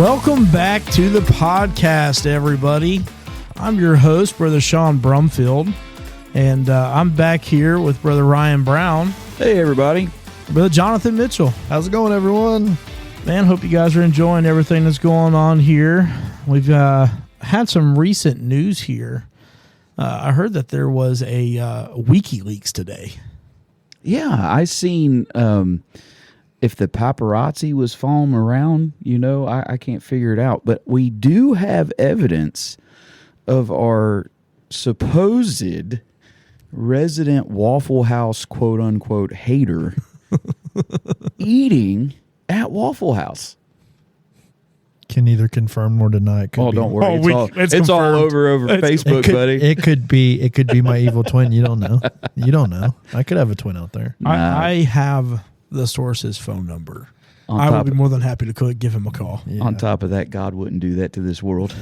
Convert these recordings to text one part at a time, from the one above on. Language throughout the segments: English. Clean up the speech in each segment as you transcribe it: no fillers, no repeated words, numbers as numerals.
Welcome back to the podcast, everybody. I'm your host, Brother Sean Brumfield, and I'm back here with Brother Ryan Brown. Hey, everybody. Brother Jonathan Mitchell. How's it going, everyone? Man, hope you guys are enjoying everything that's going on here. We've had some recent news here. I heard that there was a WikiLeaks today. Yeah, I seen if the paparazzi was following around, I can't figure it out. But we do have evidence of our supposed resident Waffle House, quote-unquote, hater eating at Waffle House. Can neither confirm nor deny. It could be. Don't worry. It's all over Facebook, buddy. It could be my evil twin. You don't know. You don't know. I could have a twin out there. I have the source's phone number. I would be more than happy to give him a call. Yeah. On top of that, God wouldn't do that to this world.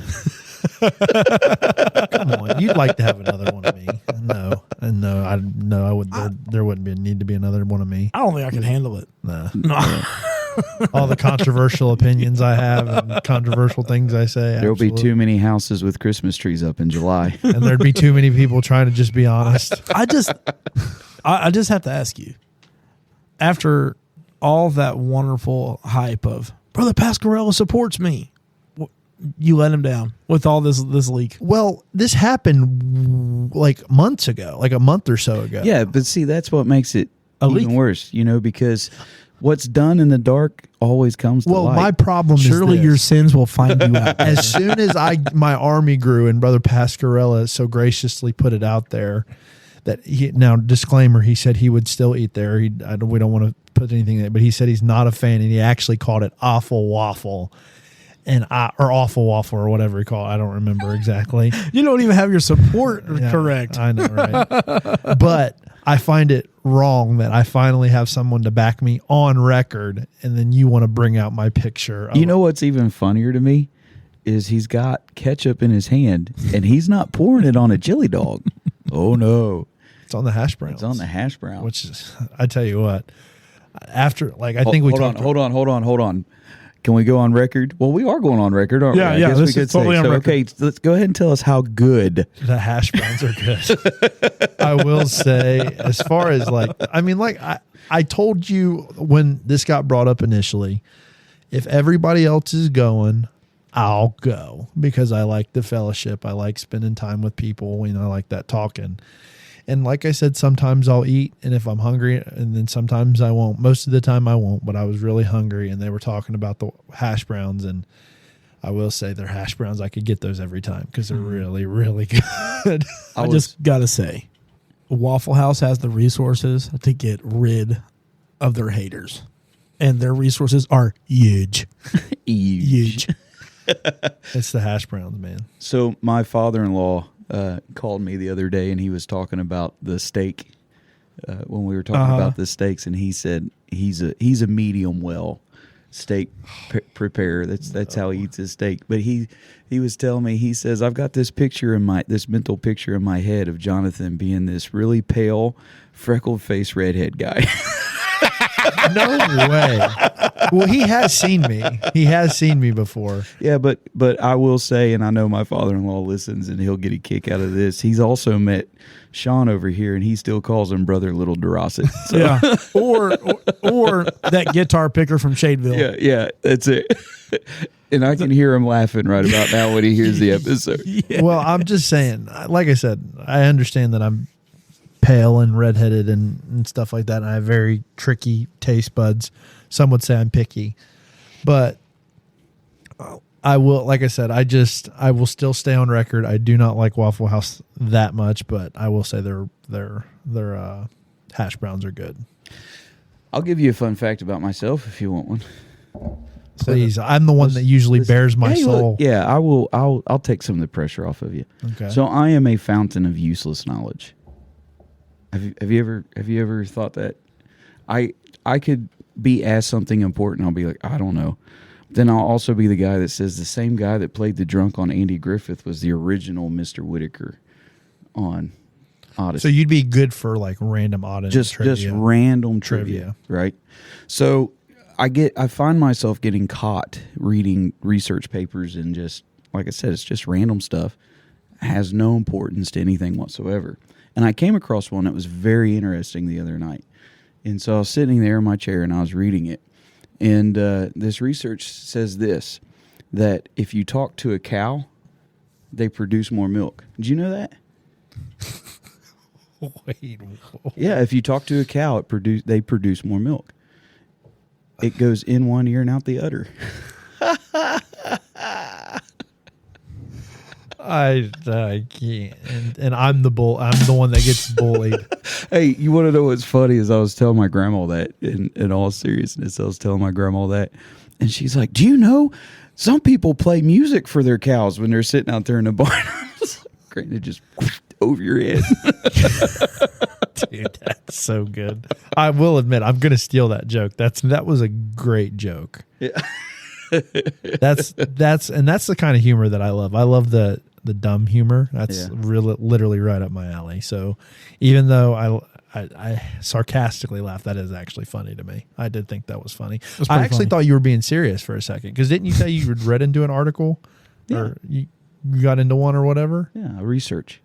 Come on, you'd like to have another one of me? No, I would. There wouldn't need to be another one of me. I don't think I can handle it. No. All the controversial opinions I have and controversial things I say. There'll be too many houses with Christmas trees up in July, and there'd be too many people trying to just be honest. I just have to ask you, after all that wonderful hype of Brother Pasquarella supports me, you let him down with all this leak. Well, this happened like months ago, like a month or so ago. Yeah, but see, that's what makes it even worse, because what's done in the dark always comes to light. Well, my problem Surely is your sins will find you out. As soon as my army grew and Brother Pasquarella so graciously put it out there that now disclaimer, he said he would still eat there. We don't want to put anything in it, but he said he's not a fan, and he actually called it awful waffle. Or awful waffle or whatever he called it. I don't remember exactly. You don't even have your support correct. I know, right? But I find it wrong that I finally have someone to back me on record, and then you want to bring out my picture. You know what's even funnier to me is he's got ketchup in his hand, and he's not pouring it on a chili dog. Oh, no. It's on the hash browns. It's on the hash brown. Which is, I tell you what, after, like, I think Hold on. Can we go on record? Well, we are going on record, aren't we? Yeah, this is totally on record. Okay, let's go ahead and tell us how good the hash browns are good. I will say, as far as I told you when this got brought up initially, if everybody else is going, I'll go because I like the fellowship. I like spending time with people. I like that talking. And like I said, sometimes I'll eat, and if I'm hungry, and then sometimes I won't. Most of the time I won't, but I was really hungry, and they were talking about the hash browns, and I will say they're hash browns. I could get those every time because they're really, really good. I just got to say, Waffle House has the resources to get rid of their haters, and their resources are huge. Huge. It's the hash browns, man. So my father-in-law called me the other day, and he was talking about the steak when we were talking about the steaks, and he said he's a medium well steak preparer. That's how he eats his steak. But he was telling me, he says, I've got this mental picture in my head of Jonathan being this really pale, freckled face redhead guy. No way. Well, he has seen me. He has seen me before. Yeah, but I will say, and I know my father-in-law listens, and he'll get a kick out of this. He's also met Sean over here, and he still calls him Brother Little Dorosset. So. Yeah, or that guitar picker from Shadeville. Yeah, that's it. And I can hear him laughing right about now when he hears the episode. Yeah. Well, I'm just saying, like I said, I understand that I'm pale and redheaded and stuff like that, and I have very tricky taste buds. Some would say I'm picky, but I will, like I said, I will still stay on record. I do not like Waffle House that much, but I will say their hash browns are good. I'll give you a fun fact about myself if you want one. Please, I'm the one that usually bears my soul. Yeah, I will. I'll take some of the pressure off of you. Okay. So I am a fountain of useless knowledge. Have you ever thought that? I could be asked something important, I'll be like, I don't know. Then I'll also be the guy that says the same guy that played the drunk on Andy Griffith was the original Mr. Whitaker on Odyssey. So you'd be good for like random Odyssey just random trivia, right? So I find myself getting caught reading research papers and just, like I said, it's just random stuff. Has no importance to anything whatsoever. And I came across one that was very interesting the other night. And so I was sitting there in my chair and I was reading it. And this research says this, that if you talk to a cow, they produce more milk. Did you know that? Wait. Yeah, if you talk to a cow, they produce more milk. It goes in one ear and out the other. I can't. And I'm the one that gets bullied. Hey, you want to know what's funny is I was telling my grandma that, in all seriousness, I was telling my grandma that, and she's like, do you know some people play music for their cows when they're sitting out there in the barn? Granted, just over your head. Dude, that's so good. I will admit, I'm going to steal that joke. That was a great joke. Yeah. That's the kind of humor that I love. I love the dumb humor. That's really literally right up my alley. So even though I sarcastically laughed, that is actually funny to me. I did think that was funny. I actually thought you were being serious for a second, because didn't you say you read into an article or you got into one or whatever? Yeah, research.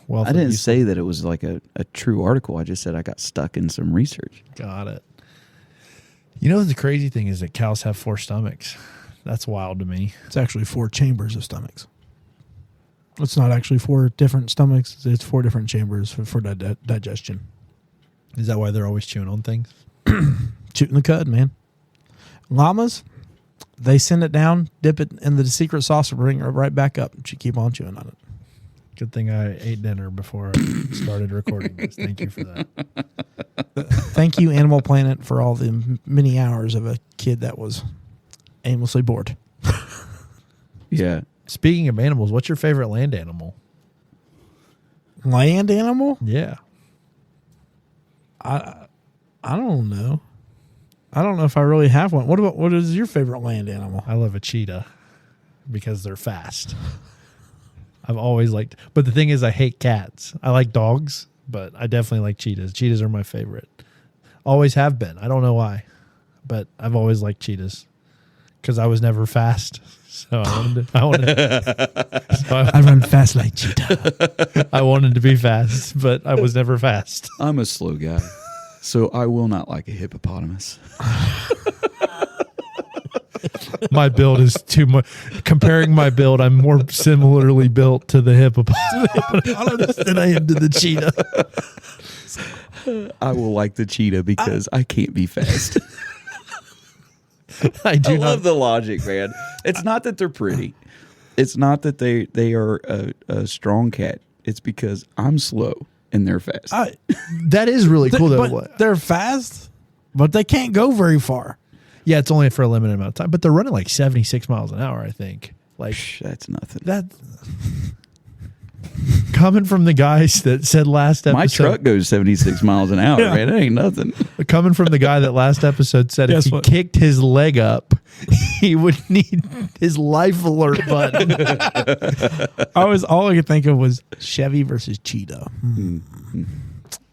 Well, I didn't say that it was like a true article. I just said I got stuck in some research. Got it. You know, the crazy thing is that cows have 4 stomachs. That's wild to me. It's actually 4 chambers of stomachs. It's not actually 4 different stomachs. It's 4 different chambers for digestion. Is that why they're always chewing on things? Shooting the cud, man. Llamas, they send it down, dip it in the secret sauce, and bring it right back up. You keep on chewing on it. Good thing I ate dinner before I started recording this. Thank you for that. Thank you, Animal Planet, for all the many hours of a kid that was aimlessly bored. Yeah. Speaking of animals, what's your favorite land animal? Land animal? Yeah. I don't know. I don't know if I really have one. What is your favorite land animal? I love a cheetah because they're fast. I've always liked, but the thing is, I hate cats. I like dogs, but I definitely like cheetahs. Cheetahs are my favorite. Always have been. I don't know why, but I've always liked cheetahs because I was never fast. So I run fast like cheetah. I wanted to be fast, but I was never fast. I'm a slow guy, so I will not like a hippopotamus. My build is too much. Comparing my build, I'm more similarly built to the hippopotamus than I am to the cheetah. I will like the cheetah because I can't be fast. I love the logic, man. It's not that they're pretty. It's not that they are a strong cat. It's because I'm slow and they're fast. That is really cool, though. But they're fast, but they can't go very far. Yeah, it's only for a limited amount of time, but they're running like 76 miles an hour, I think. Like that's nothing. That coming from the guys that said last episode, my truck goes 76 miles an hour, man. It ain't nothing. Coming from the guy that last episode said if he kicked his leg up, he would need his life alert button. All I could think of was Chevy versus Cheetah.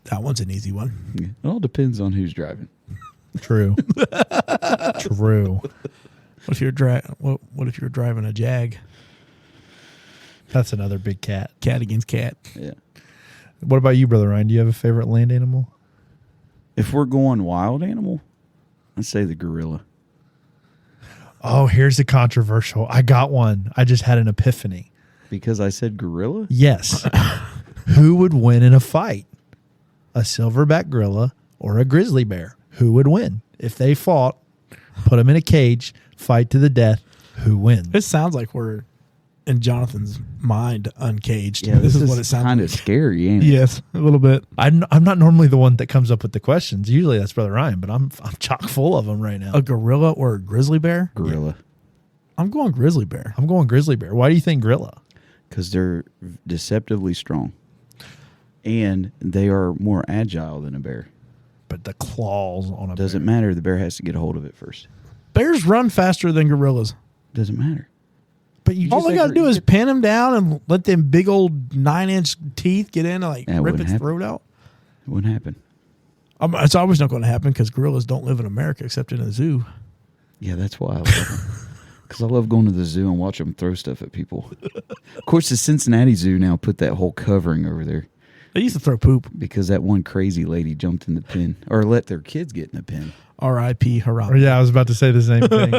That one's an easy one. It all depends on who's driving. True. True. What if you're driving a Jag? That's another big cat. Cat against cat. Yeah. What about you, Brother Ryan? Do you have a favorite land animal? If we're going wild animal, I'd say the gorilla. Oh, here's the controversial. I got one. I just had an epiphany. Because I said gorilla? Yes. Who would win in a fight? A silverback gorilla or a grizzly bear? Who would win? If they fought, put them in a cage, fight to the death, who wins? It sounds like we're in Jonathan's mind uncaged. Yeah, this is what it sounds kind of scary, ain't it? Yes, a little bit. I'm not normally the one that comes up with the questions. Usually that's Brother Ryan, but I'm chock full of them right now. A gorilla or a grizzly bear? Gorilla. Yeah. I'm going grizzly bear. I'm going grizzly bear. Why do you think gorilla? Because they're deceptively strong. And they are more agile than a bear. But the claws on a Doesn't matter. The bear has to get a hold of it first. Bears run faster than gorillas. Doesn't matter. But you all they got to do is pin him down and let them big old 9-inch teeth get in and rip its throat out. It wouldn't happen. It's always not going to happen because gorillas don't live in America except in a zoo. Yeah, that's why I love them. Because I love going to the zoo and watch them throw stuff at people. Of course, the Cincinnati Zoo now put that whole covering over there. They used to throw poop. Because that one crazy lady jumped in the pen. Or let their kids get in the pen. R.I.P. Harambe. Yeah, I was about to say the same thing.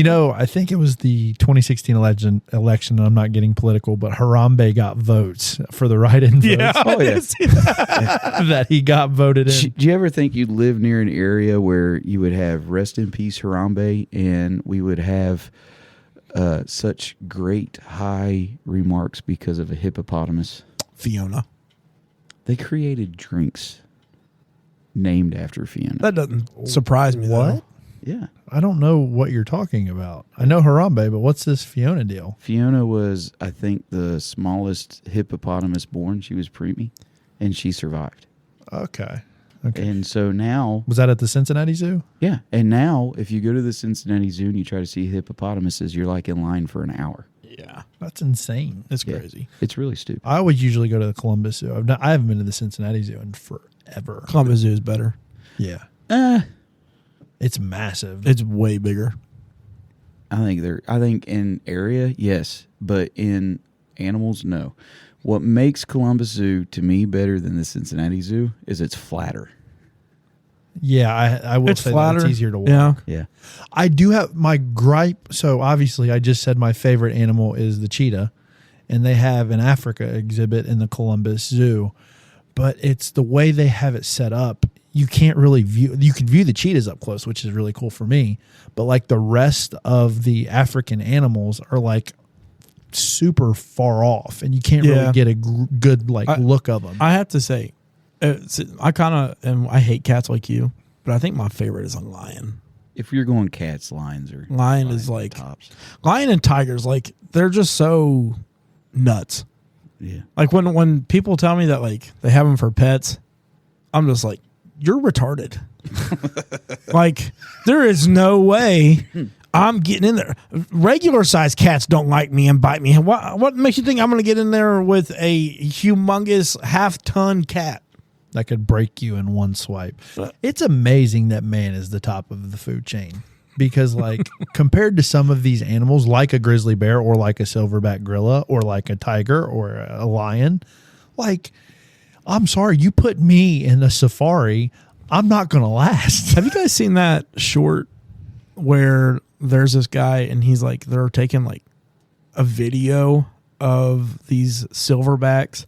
I think it was the 2016 election, and I'm not getting political, but Harambe got votes for the write-in votes. Yeah, Oh, yeah. That he got voted in. Do you ever think you'd live near an area where you would have rest in peace Harambe and we would have such great high remarks because of a hippopotamus? Fiona. They created drinks named after Fiona. That doesn't surprise me, What? though. Yeah. I don't know what you're talking about. I know Harambe, but what's this Fiona deal? Fiona was, I think, the smallest hippopotamus born. She was preemie, and she survived. Okay. And so now... Was that at the Cincinnati Zoo? Yeah. And now, if you go to the Cincinnati Zoo and you try to see hippopotamuses, you're like in line for an hour. Yeah. That's insane. It's Yeah. crazy. It's really stupid. I would usually go to the Columbus Zoo. I haven't been to the Cincinnati Zoo in forever. Columbus Zoo is better. Yeah. It's massive. It's way bigger. I think in area, yes, but in animals, no. What makes Columbus Zoo to me better than the Cincinnati Zoo is it's flatter. Yeah, I will It's say flatter. that it's easier to walk. Yeah. Yeah. I do have my gripe. So obviously, I just said my favorite animal is the cheetah, and they have an Africa exhibit in the Columbus Zoo, but it's the way they have it set up. You can't really view. You can view the cheetahs up close, which is really cool for me. But like the rest of the African animals are like super far off, and you can't really get a good look of them. I have to say, I kind of, and I hate cats like you, but I think my favorite is a lion. If you're going cats, lions are Lion is like tops. Lion and tigers, like they're just so nuts. Yeah. Like when people tell me that like they have them for pets, I'm just like, you're retarded. Like there is no way I'm getting in there. Regular sized cats don't like me and bite me. What makes you think I'm going to get in there with a humongous half-ton cat? That could break you in one swipe. It's amazing that man is the top of the food chain because, like, compared to some of these animals, like a grizzly bear or like a silverback gorilla or like a tiger or a lion, like, I'm sorry, you put me in a safari, I'm not going to last. Have you guys seen that short where there's this guy and he's like, they're taking like a video of these silverbacks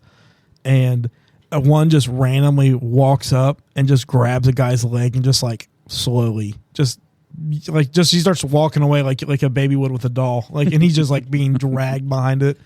and one just randomly walks up and just grabs a guy's leg and just like slowly just he starts walking away like a baby would with a doll, like, and he's just like being dragged behind it.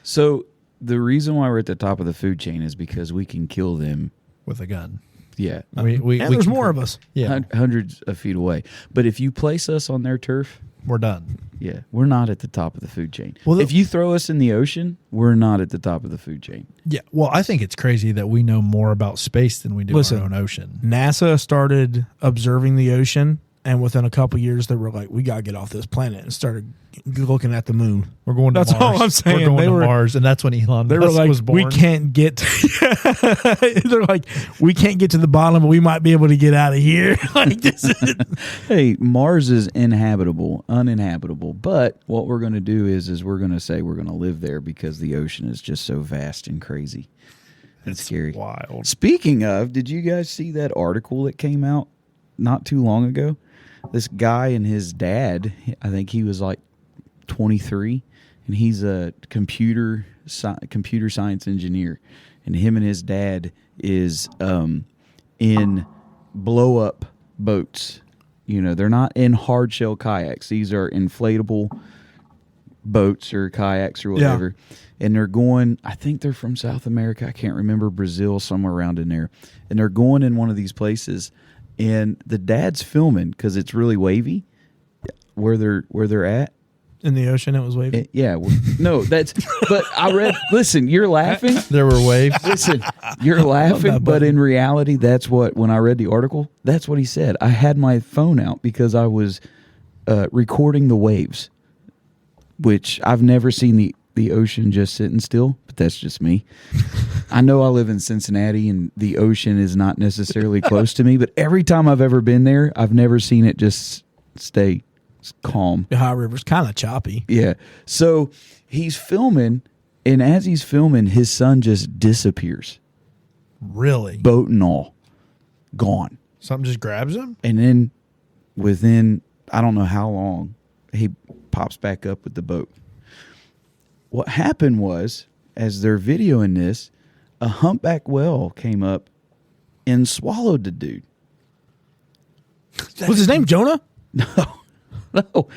So the reason why we're at the top of the food chain is because we can kill them. With a gun. Yeah. We There's can- more of us. Yeah, Hundreds of feet away. But if you place us on their turf, we're done. yeah, we're not at the top of the food chain. Well, if you throw us in the ocean, we're not at the top of the food chain. Yeah, well, I think it's crazy that we know more about space than we do Listen. our own ocean. NASA started observing the ocean, and within a couple years, they were like, "We gotta get off this planet," and started looking at the moon. We're going to That's Mars. all I'm saying. We're going They to were- Mars, and that's when Elon They were Musk like, was born. "We can't get." They're like, "We can't get to the bottom, but we might be able to get out of here." Like this is, Hey, Mars is uninhabitable. But what we're going to do is we're going to say we're going to live there because the ocean is just so vast and crazy. It's scary. Wild. Speaking of, did you guys see that article that came out not too long ago? This guy and his dad, I think he was like 23, and he's a computer science engineer, and him and his dad is in blow up boats. You know, they're not in hard shell kayaks. These are inflatable boats or kayaks or whatever. And they're going, I think they're from South America. I can't remember, Brazil, somewhere around in there. And they're going in one of these places, and the dad's filming because it's really wavy where they're at. in the ocean, it was waving. No, that's. But I read. Listen, you're laughing. There were waves. Listen, you're laughing, but in reality, that's what. When I read the article, that's what he said. I had my phone out because I was recording the waves, which I've never seen the ocean just sitting still. But that's just me. I know I live in Cincinnati and the ocean is not necessarily close to me, but every time I've ever been there, I've never seen it just stay calm. The Ohio River's kind of choppy. Yeah. So he's filming, and as he's filming, his son just disappears. Really? Boat and all. Gone. Something just grabs him? And then within, I don't know how long, he pops back up with the boat. What happened was, as they're videoing this, a humpback whale came up and swallowed the dude. What's his name? Jonah? No.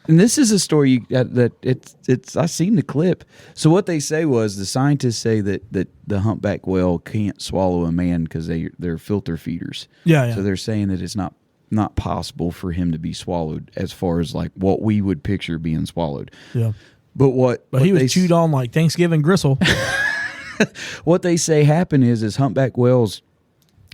And this is a story that it's I seen the clip. So what they say was the scientists say that the humpback whale can't swallow a man because they're filter feeders. Yeah. So they're saying that it's not possible for him to be swallowed as far as like what we would picture being swallowed. Yeah. But he was chewed on like Thanksgiving gristle. What they say happen is humpback whales,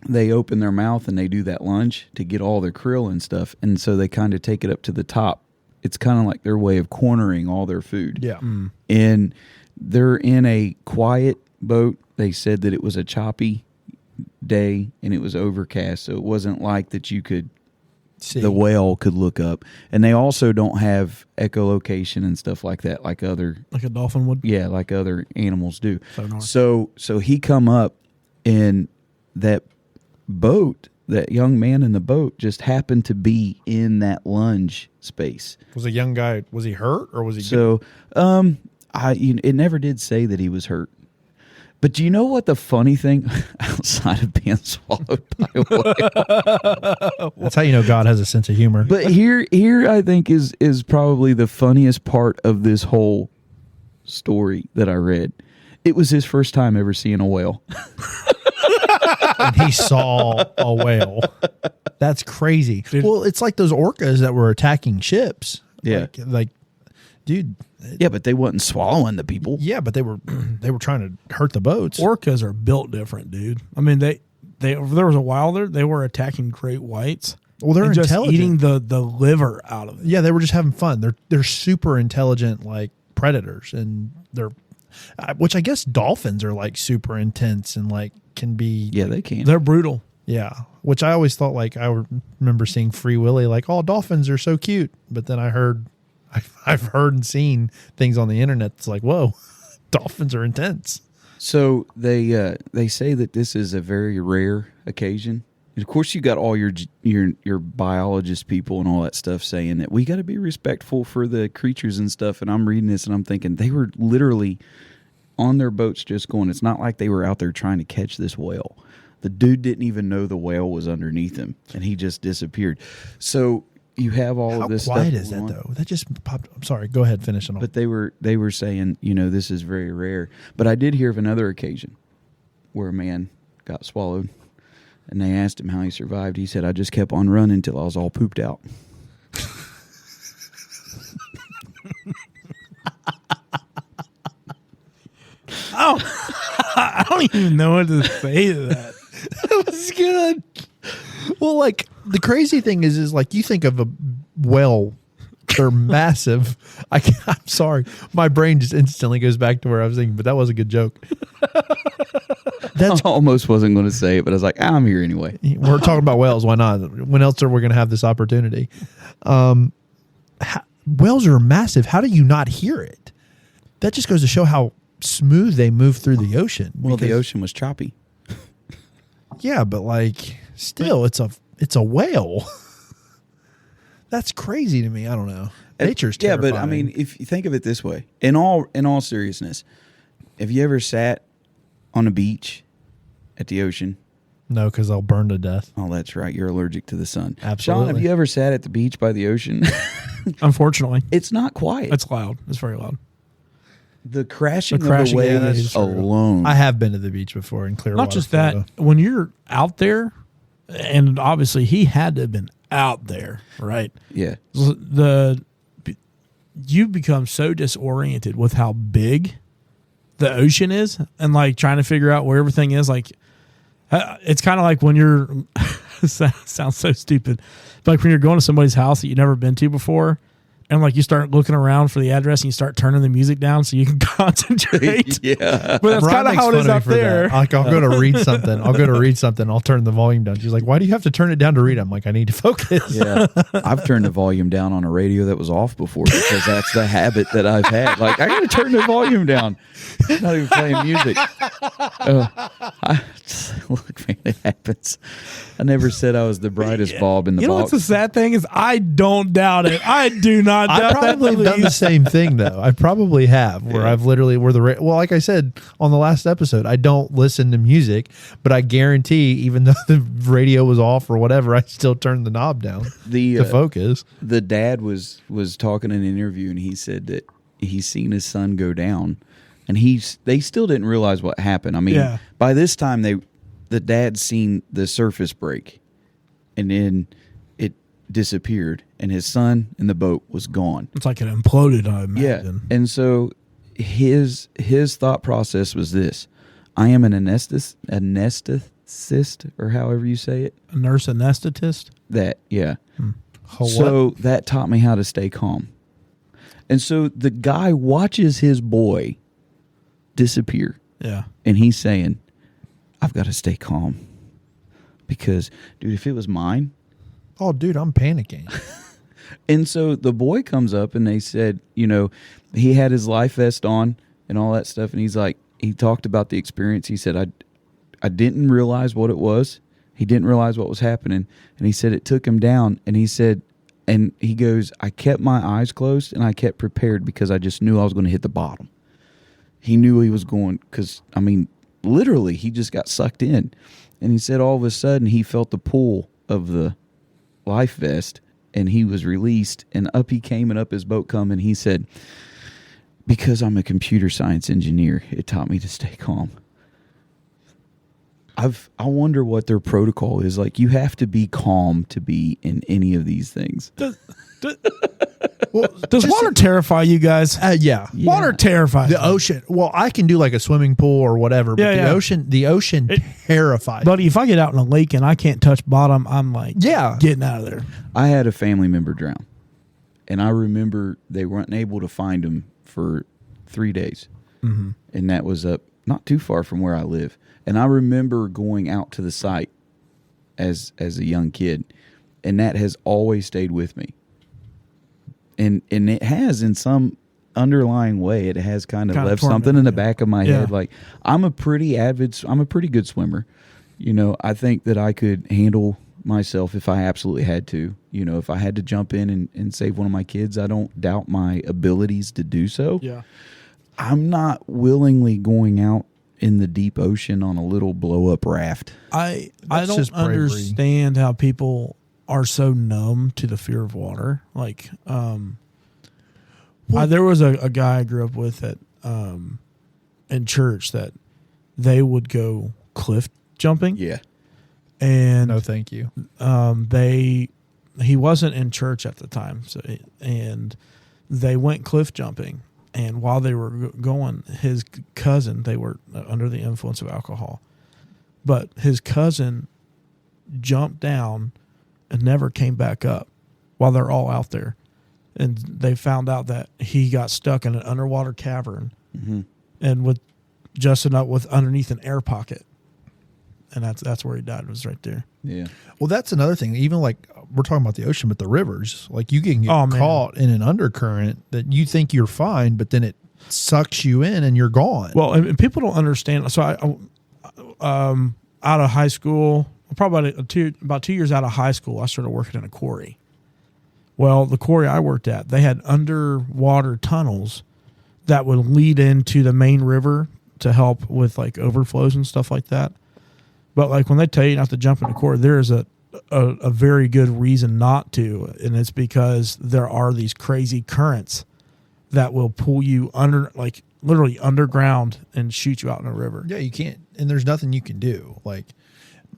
they open their mouth and they do that lunge to get all their krill and stuff, and so they kind of take it up to the top. It's kind of like their way of cornering all their food. Yeah. Mm. And they're in a quiet boat. They said that it was a choppy day and it was overcast, so it wasn't like that you could the whale could look up. And they also don't have echolocation and stuff like that, like a dolphin would. Yeah, like other animals do. Sonar. So he come up, and that boat, that young man in the boat, just happened to be in that lunge space. Was a young guy? Was he hurt or was he? So, it never did say that he was hurt. But do you know what the funny thing outside of being swallowed by a whale? That's how you know God has a sense of humor. But here I think is probably the funniest part of this whole story that I read. It was his first time ever seeing a whale. And he saw a whale. That's crazy. Well, it's like those orcas that were attacking ships. Yeah. Like dude. Yeah, but they wasn't swallowing the people. Yeah, but they were trying to hurt the boats. Orcas are built different, dude. I mean, there was a while there they were attacking great whites. Well, they're just intelligent. eating the liver out of it. Yeah, they were just having fun. They're super intelligent, like predators, and which I guess dolphins are like super intense and like can be. Yeah, they can. They're brutal. Yeah, which I always thought, like, I remember seeing Free Willy, like, oh, dolphins are so cute. But then I've heard and seen things on the internet that's like, whoa, dolphins are intense. So they say that this is a very rare occasion. And of course, you got all your biologist people and all that stuff saying that we got to be respectful for the creatures and stuff. And I'm reading this and I'm thinking they were literally on their boats just going, it's not like they were out there trying to catch this whale. The dude didn't even know the whale was underneath him, and he just disappeared. So you have all of this stuff. How quiet is that, though? That just popped. I'm sorry. Go ahead, finish it off. But they were saying, this is very rare. But I did hear of another occasion where a man got swallowed, and they asked him how he survived. He said, I just kept on running until I was all pooped out. I don't even know what to say to that. That was good. Well, like, the crazy thing is like, you think of a whale, they're massive. I'm sorry. My brain just instantly goes back to where I was thinking, but that was a good joke. I almost wasn't going to say it, but I was like, I'm here anyway. We're talking about whales. Why not? When else are we going to have this opportunity? Whales are massive. How do you not hear it? That just goes to show how smooth they move through the ocean. Well, the ocean was choppy. Yeah, but like, still, it's a whale. That's crazy to me. I don't know. Nature's terrifying. Yeah, but I mean, if you think of it this way, in all seriousness, have you ever sat on a beach at the ocean? No, because I'll burn to death. Oh, that's right. You're allergic to the sun. Absolutely. Sean, have you ever sat at the beach by the ocean? Unfortunately, it's not quiet. It's loud. It's very loud. The crashing of the waves alone. I have been to the beach before in Clearwater. Not just that, when you're out there, and obviously he had to have been out there, right? Yeah. You become so disoriented with how big the ocean is, and like trying to figure out where everything is. Like, it's kind of like when you're sounds so stupid, but like when you're going to somebody's house that you've never been to before, and like you start looking around for the address and you start turning the music down so you can concentrate. Yeah. But that's Brian kind of makes how it fun is of me up for there. that. Like, I'll go to read something. I'll turn the volume down. She's like, why do you have to turn it down to read? I'm like, I need to focus. Yeah. I've turned the volume down on a radio that was off before because that's the habit that I've had. Like, I got to turn the volume down. I'm not even playing music. Look, man, it happens. I never said I was the brightest bulb in the You know box. what's the sad thing is I don't doubt it. I do not doubt I probably that. have done the same thing though. I probably have where I've literally well, like I said on the last episode, I don't listen to music, but I guarantee even though the radio was off or whatever, I still turned the knob down to focus. The dad was talking in an interview, and he said that he's seen his son go down, and they still didn't realize what happened. I mean, by this time the dad's seen the surface break, and then it disappeared, and his son in the boat was gone. It's like it imploded, I imagine. Yeah, and so his thought process was this: I am an anesthetist, or however you say it. A nurse anesthetist? That, yeah. Oh, So that taught me how to stay calm. And so the guy watches his boy disappear. Yeah. And he's saying, I've got to stay calm. Because, dude, if it was mine. Oh, dude, I'm panicking. And so the boy comes up and they said, he had his life vest on and all that stuff. And he's like, he talked about the experience. He said, I didn't realize what it was. He didn't realize what was happening. And he said it took him down. And he said, and he goes, I kept my eyes closed and I kept prepared because I just knew I was going to hit the bottom. He knew he was going, because, I mean, literally, he just got sucked in. And he said all of a sudden he felt the pull of the life vest and he was released. And up he came and up his boat come. And he said, because I'm a computer science engineer, it taught me to stay calm. I wonder what their protocol is. Like, you have to be calm to be in any of these things. Does water terrify you guys? Yeah. Water terrifies The me. ocean. Well, I can do like a swimming pool or whatever, but the ocean terrifies. Buddy, if I get out in a lake and I can't touch bottom, I'm like, getting out of there. I had a family member drown, and I remember they weren't able to find him for 3 days. Mm-hmm. And that was up not too far from where I live. And I remember going out to the site as a young kid, and that has always stayed with me. And it has, in some underlying way, it has kind of left something in the back of my head. Like, I'm a pretty good swimmer. I think that I could handle myself if I absolutely had to. If I had to jump in and save one of my kids, I don't doubt my abilities to do so. Yeah. I'm not willingly going out in the deep ocean on a little blow up raft. I That's just don't bravery. understand how people are so numb to the fear of water. Like, there was a guy I grew up with at in church that they would go cliff jumping. Yeah. And No, thank you. he wasn't in church at the time, and they went cliff jumping. And while they were going, his cousin, they were under the influence of alcohol, but his cousin jumped down and never came back up while they're all out there. And they found out that he got stuck in an underwater cavern and with just enough with underneath an air pocket. And that's where he died, was right there. Yeah. Well, that's another thing. Even like we're talking about the ocean, but the rivers, like you can get caught in an undercurrent that you think you're fine, but then it sucks you in and you're gone. Well, and people don't understand. So out of high school, probably about 2 years out of high school, I started working in a quarry. Well, the quarry I worked at, they had underwater tunnels that would lead into the main river to help with like overflows and stuff like that. But like when they tell you not to jump in the quarry, there is a very good reason not to, and it's because there are these crazy currents that will pull you under, like literally underground, and shoot you out in a river. Yeah, you can't, and there's nothing you can do. Like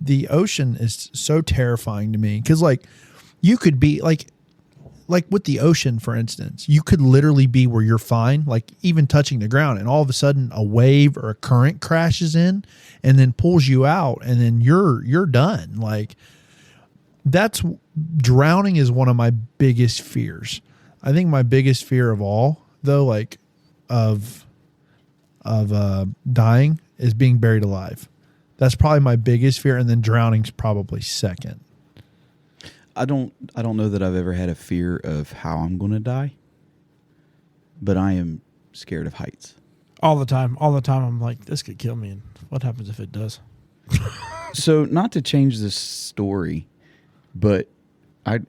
the ocean is so terrifying to me because like you could be like with the ocean, for instance, you could literally be where you're fine, like even touching the ground, and all of a sudden a wave or a current crashes in and then pulls you out, and then you're done. Like drowning is one of my biggest fears. I think my biggest fear of all, though, like of dying, is being buried alive. That's probably my biggest fear, and then drowning's probably second. I don't know that I've ever had a fear of how I'm going to die, but I am scared of heights. All the time. I'm like, this could kill me. And what happens if it does? So, not to change the story, but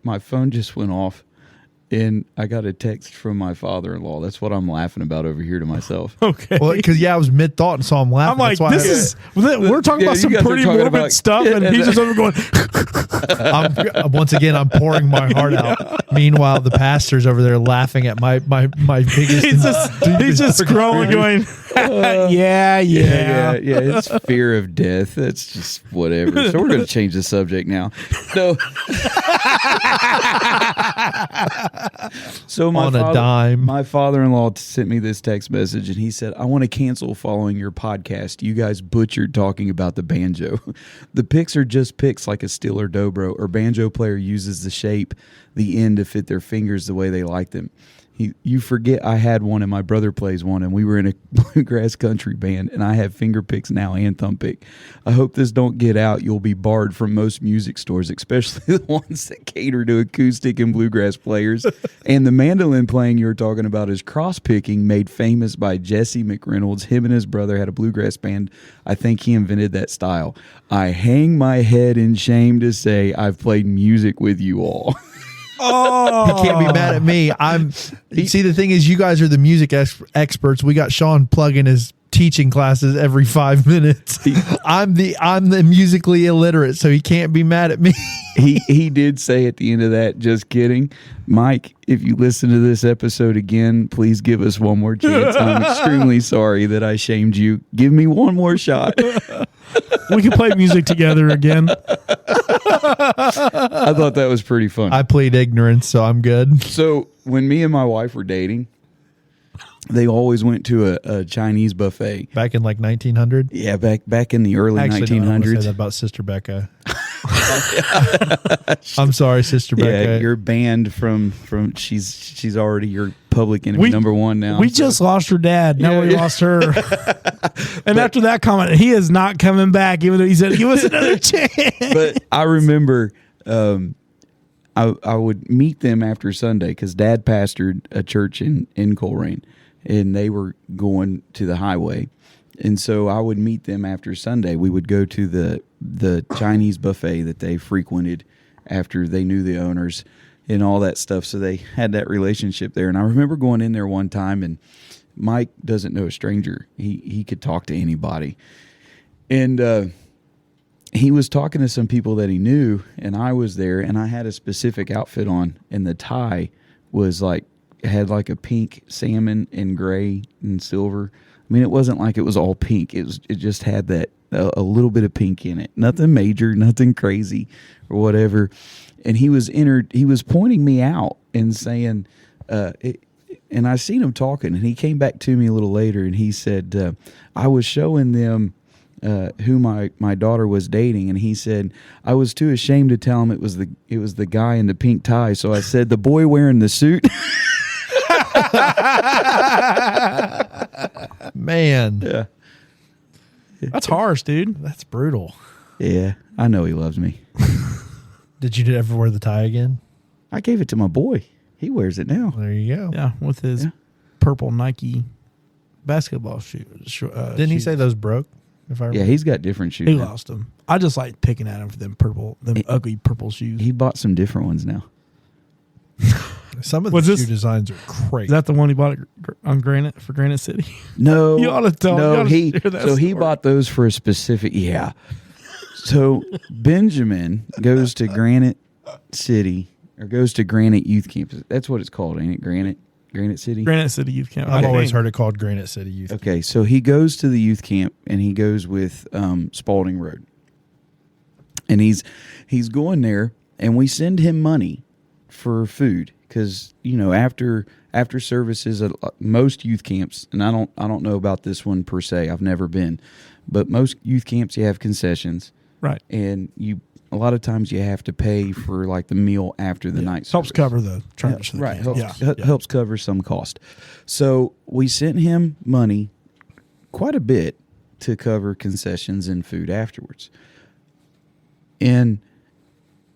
my phone just went off, and I got a text from my father-in-law. That's what I'm laughing about over here to myself. Okay. Well, because I was mid thought and saw him laughing. I'm like, That's why we're talking about some pretty morbid stuff, and he's just over going. once again, I'm pouring my heart out. Meanwhile, the pastor's over there laughing at my biggest. he's just scrolling, going, yeah. It's fear of death. That's just whatever. So we're going to change the subject now. So my father-in-law sent me this text message, and he said, "I want to cancel following your podcast. You guys butchered talking about the banjo. The picks are just picks like a steel or dobro, or banjo player uses the shape, the end to fit their fingers the way they like them. You forget I had one and my brother plays one, and we were in a bluegrass country band, and I have finger picks now and thumb pick. I hope this don't get out. You'll be barred from most music stores, especially the ones that cater to acoustic and bluegrass players. And the mandolin playing you were talking about is cross picking, made famous by Jesse McReynolds. Him and his brother had a bluegrass band. I think he invented that style. I hang my head in shame to say I've played music with you all." Oh, he can't be mad at me. See, the thing is, you guys are the music experts. We got Sean plugging his teaching classes every 5 minutes. I'm the musically illiterate, so he can't be mad at me. He did say at the end of that, just kidding, Mike, if you listen to this episode again, please give us one more chance. I'm extremely sorry that I shamed you. Give me one more shot. We can play music together again. I thought that was pretty fun. I plead ignorance, so I'm good. So when me and my wife were dating, they always went to a Chinese buffet. Back in like 1900? Yeah, back in the early 1900s. No, I want to say that about Sister Becca. I'm sorry, Sister Becca. Yeah, you're banned from she's already your public enemy number one now. We just lost her dad. Now we lost her. And after that comment, he is not coming back, even though he said give us another chance. But I remember I would meet them after Sunday because Dad pastored a church in Coleraine, and they were going to the highway. And so I would meet them after Sunday. We would go to the Chinese buffet that they frequented after they knew the owners and all that stuff. So they had that relationship there. And I remember going in there one time, and Mike doesn't know a stranger. He could talk to anybody. And he was talking to some people that he knew, and I was there, and I had a specific outfit on, and the tie was had like a pink salmon and gray and silver. I mean, it wasn't like it was all pink. It just had that a little bit of pink in it. Nothing major, nothing crazy or whatever. And he was pointing me out and saying, and I seen him talking, and he came back to me a little later, and he said, I was showing them who my daughter was dating, and he said, I was too ashamed to tell him it was the guy in the pink tie, so I said, the boy wearing the suit. Man. Yeah. That's harsh, dude. That's brutal. Yeah, I know he loves me. Did you ever wear the tie again? I gave it to my boy. He wears it now. There you go. Yeah, with his purple Nike basketball shoes. Didn't he say those broke? Yeah, he's got different shoes. He now. lost them. I just like picking at him for them ugly purple shoes. He bought some different ones now. Some of the shoe designs are crazy. Is that the one he bought on Granite for Granite City? No, you ought to tell. No, he bought those for a specific. Yeah. So Benjamin goes to Granite City or goes to Granite Youth Campus. That's what it's called, ain't it? Granite City. Granite City Youth Camp. I've always heard it called Granite City Youth Camp. Okay, so he goes to the youth camp, and he goes with Spalding Road, and he's going there, and we send him money for food because after services at most youth camps, and I don't know about this one per se. I've never been, but most youth camps you have concessions, right? And you a lot of times you have to pay for like the meal after the night Helps service. cover the charge. Right. Yeah. Helps cover some cost. So we sent him money quite a bit to cover concessions and food afterwards. And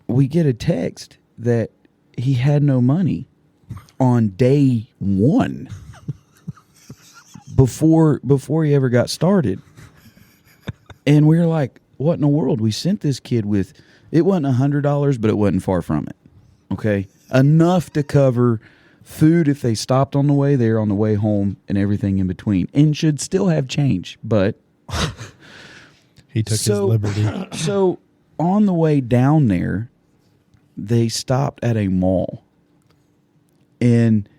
we get a text that he had no money on day one before he ever got started. And we were like, what in the world? We sent this kid with, it wasn't $100, but it wasn't far from it. Okay? Enough to cover food if they stopped on the way there, on the way home, and everything in between. And should still have change, but... He took his liberty. So on the way down there, they stopped at a mall. And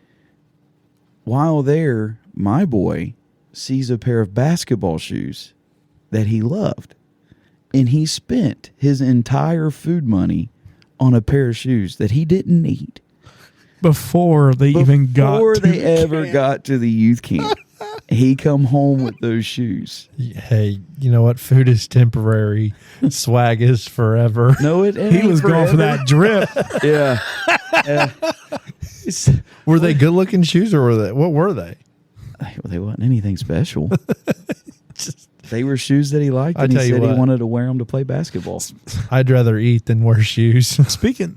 while there, my boy sees a pair of basketball shoes that he loved. And he spent his entire food money on a pair of shoes that he didn't need. Before they even got Before to they the ever camp. got to the youth camp. He come home with those shoes. Hey, you know what? Food is temporary. Swag is forever. No, it ain't. He was going for that drip. Yeah. Were they good looking shoes or were they? What were they? They wasn't anything special. They were shoes that he liked, I and he tell you said he what. wanted to wear them to play basketball. I'd rather eat than wear shoes. Speaking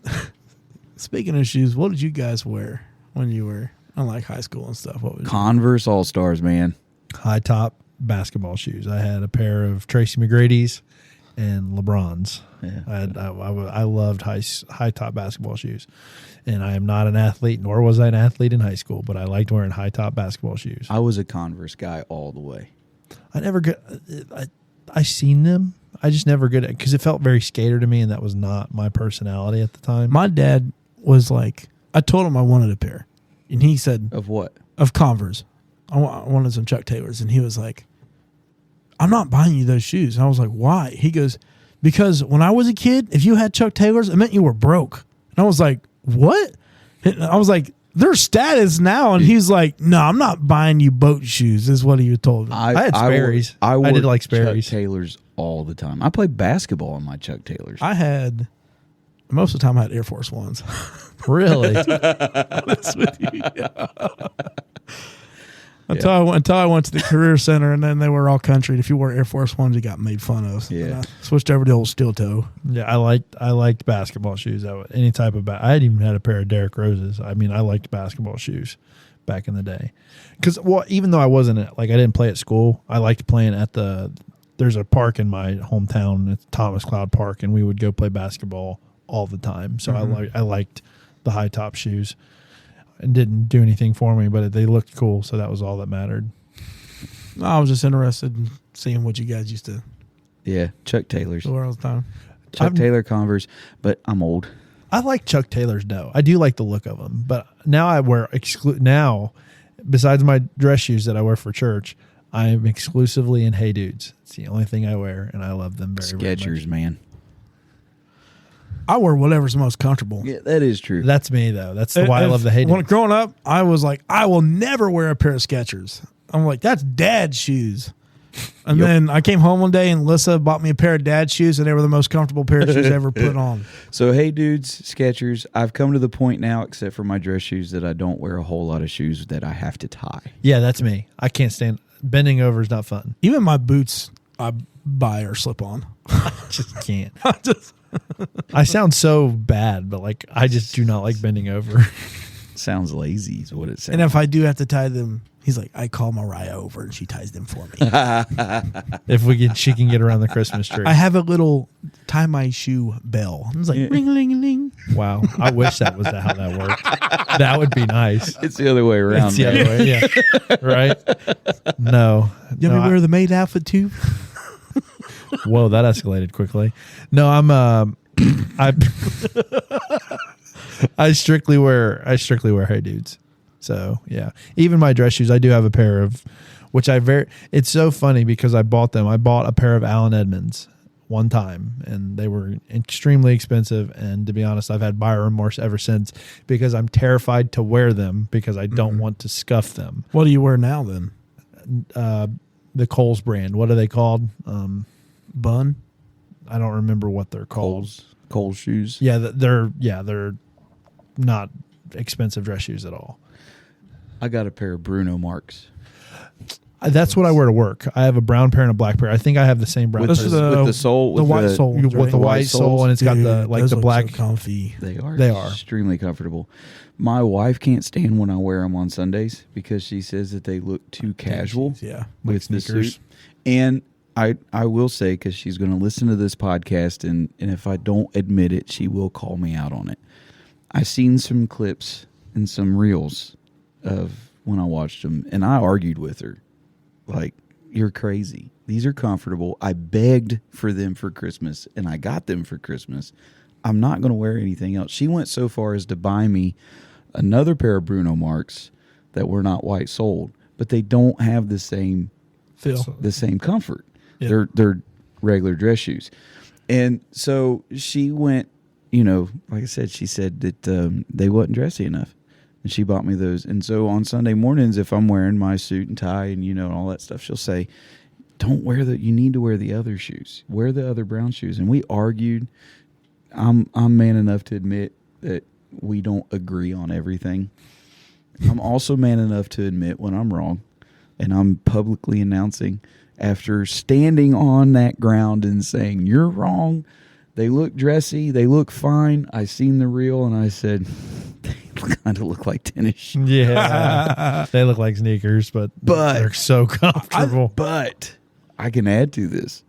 of shoes, what did you guys wear when you were in like high school and stuff? What was Converse All-Stars, man. High top basketball shoes. I had a pair of Tracy McGrady's and LeBron's. Yeah. I loved high top basketball shoes, and I am not an athlete, nor was I an athlete in high school, but I liked wearing high top basketball shoes. I was a Converse guy all the way. I never got. I seen them. I just never good at because it felt very skater to me, and that was not my personality at the time. My dad was like, I told him I wanted a pair, and he said Of what? of Converse. I wanted some Chuck Taylors, and he was like, I'm not buying you those shoes. And I was like, why? He goes, because when I was a kid, if you had Chuck Taylors, it meant you were broke. And I was like, what? And I was like, they're status now. And he's like, no, I'm not buying you boat shoes, is what he told me. I had Sperry's. I I did wore like Sperry's. Chuck Taylors all the time. I played basketball in my Chuck Taylors. I had, most of the time I had Air Force Ones. Really? Honest with you. Until I went to the career center, and then they were all country. And if you wore Air Force Ones, you got made fun of. Yeah. And I switched over to old steel toe. Yeah, I liked basketball shoes. Any type of I had even had a pair of Derrick Roses. I mean, I liked basketball shoes back in the day. Because even though I I didn't play at school, I liked playing at there's a park in my hometown. It's Thomas Cloud Park, and we would go play basketball all the time. So I liked the high top shoes. It didn't do anything for me, but they looked cool, so that was all that mattered. I was just interested in seeing what you guys used to Yeah, Chuck Taylors. wear all the time. Chuck Taylor Converse, but I'm old. I like Chuck Taylor's though. I do like the look of them, but now I wear now. Besides my dress shoes that I wear for church, I am exclusively in Hey Dudes. It's the only thing I wear, and I love them very, very Skechers, much. man. I wear whatever's most comfortable. Yeah, that is true. That's me though. That's why I love the Hey When Dudes. growing up, I was like, I will never wear a pair of Skechers. I'm like, that's dad's shoes. And then I came home one day and Lissa bought me a pair of dad's shoes, and they were the most comfortable pair of shoes I ever put on. So, hey, dudes, Skechers, I've come to the point now, except for my dress shoes, that I don't wear a whole lot of shoes that I have to tie. Yeah, that's me. I can't stand bending over is not fun. Even my boots, I buy or slip on. Just can't. I just I sound so bad, but like I just do not like bending over. Sounds lazy is what it sounds. And if I do have to tie them, he's like, I call Mariah over and she ties them for me. If she can get around the Christmas tree. I have a little tie my shoe bell. It's like ring a ling a ling. Wow. I wish that was how that worked. That would be nice. It's the other way around. It's the other way, yeah. Right? No. You want me to wear the maid outfit too? Whoa, that escalated quickly. No, I strictly wear Hey Dudes. So yeah, even my dress shoes, I do have a pair of, it's so funny because I bought a pair of Allen Edmonds one time, and they were extremely expensive. And to be honest, I've had buyer remorse ever since because I'm terrified to wear them because I don't want to scuff them. What do you wear now then? The Kohl's brand, what are they called? Bun? I don't remember what they're called. Cole's shoes. Yeah, they're not expensive dress shoes at all. I got a pair of Bruno Marks. That's what I wear to work. I have a brown pair and a black pair. I think I have the same brown With pair. the sole, the white sole, with the white sole, and it's got the black. So comfy. They are They extremely comfortable. My wife can't stand when I wear them on Sundays because she says that they look too casual. Yeah, with the sneakers. suit. And I will say, because she's going to listen to this podcast, and if I don't admit it, she will call me out on it. I've seen some clips and some reels of when I watched them, and I argued with her. Like, you're crazy. These are comfortable. I begged for them for Christmas, and I got them for Christmas. I'm not going to wear anything else. She went so far as to buy me another pair of Bruno Marks that were not white soled, but they don't have the same comfort. Yeah. They're regular dress shoes. And so she went, like I said, she said that they wasn't dressy enough. And she bought me those. And so on Sunday mornings, if I'm wearing my suit and tie and, all that stuff, she'll say, you need to wear the other shoes. Wear the other brown shoes. And we argued. I'm man enough to admit that we don't agree on everything. I'm also man enough to admit when I'm wrong. And I'm publicly announcing, after standing on that ground and saying, you're wrong, they look dressy, they look fine. I seen the reel and I said, they kind of look like tennis shoes. Yeah. They look like sneakers, but they're so comfortable. But I can add to this.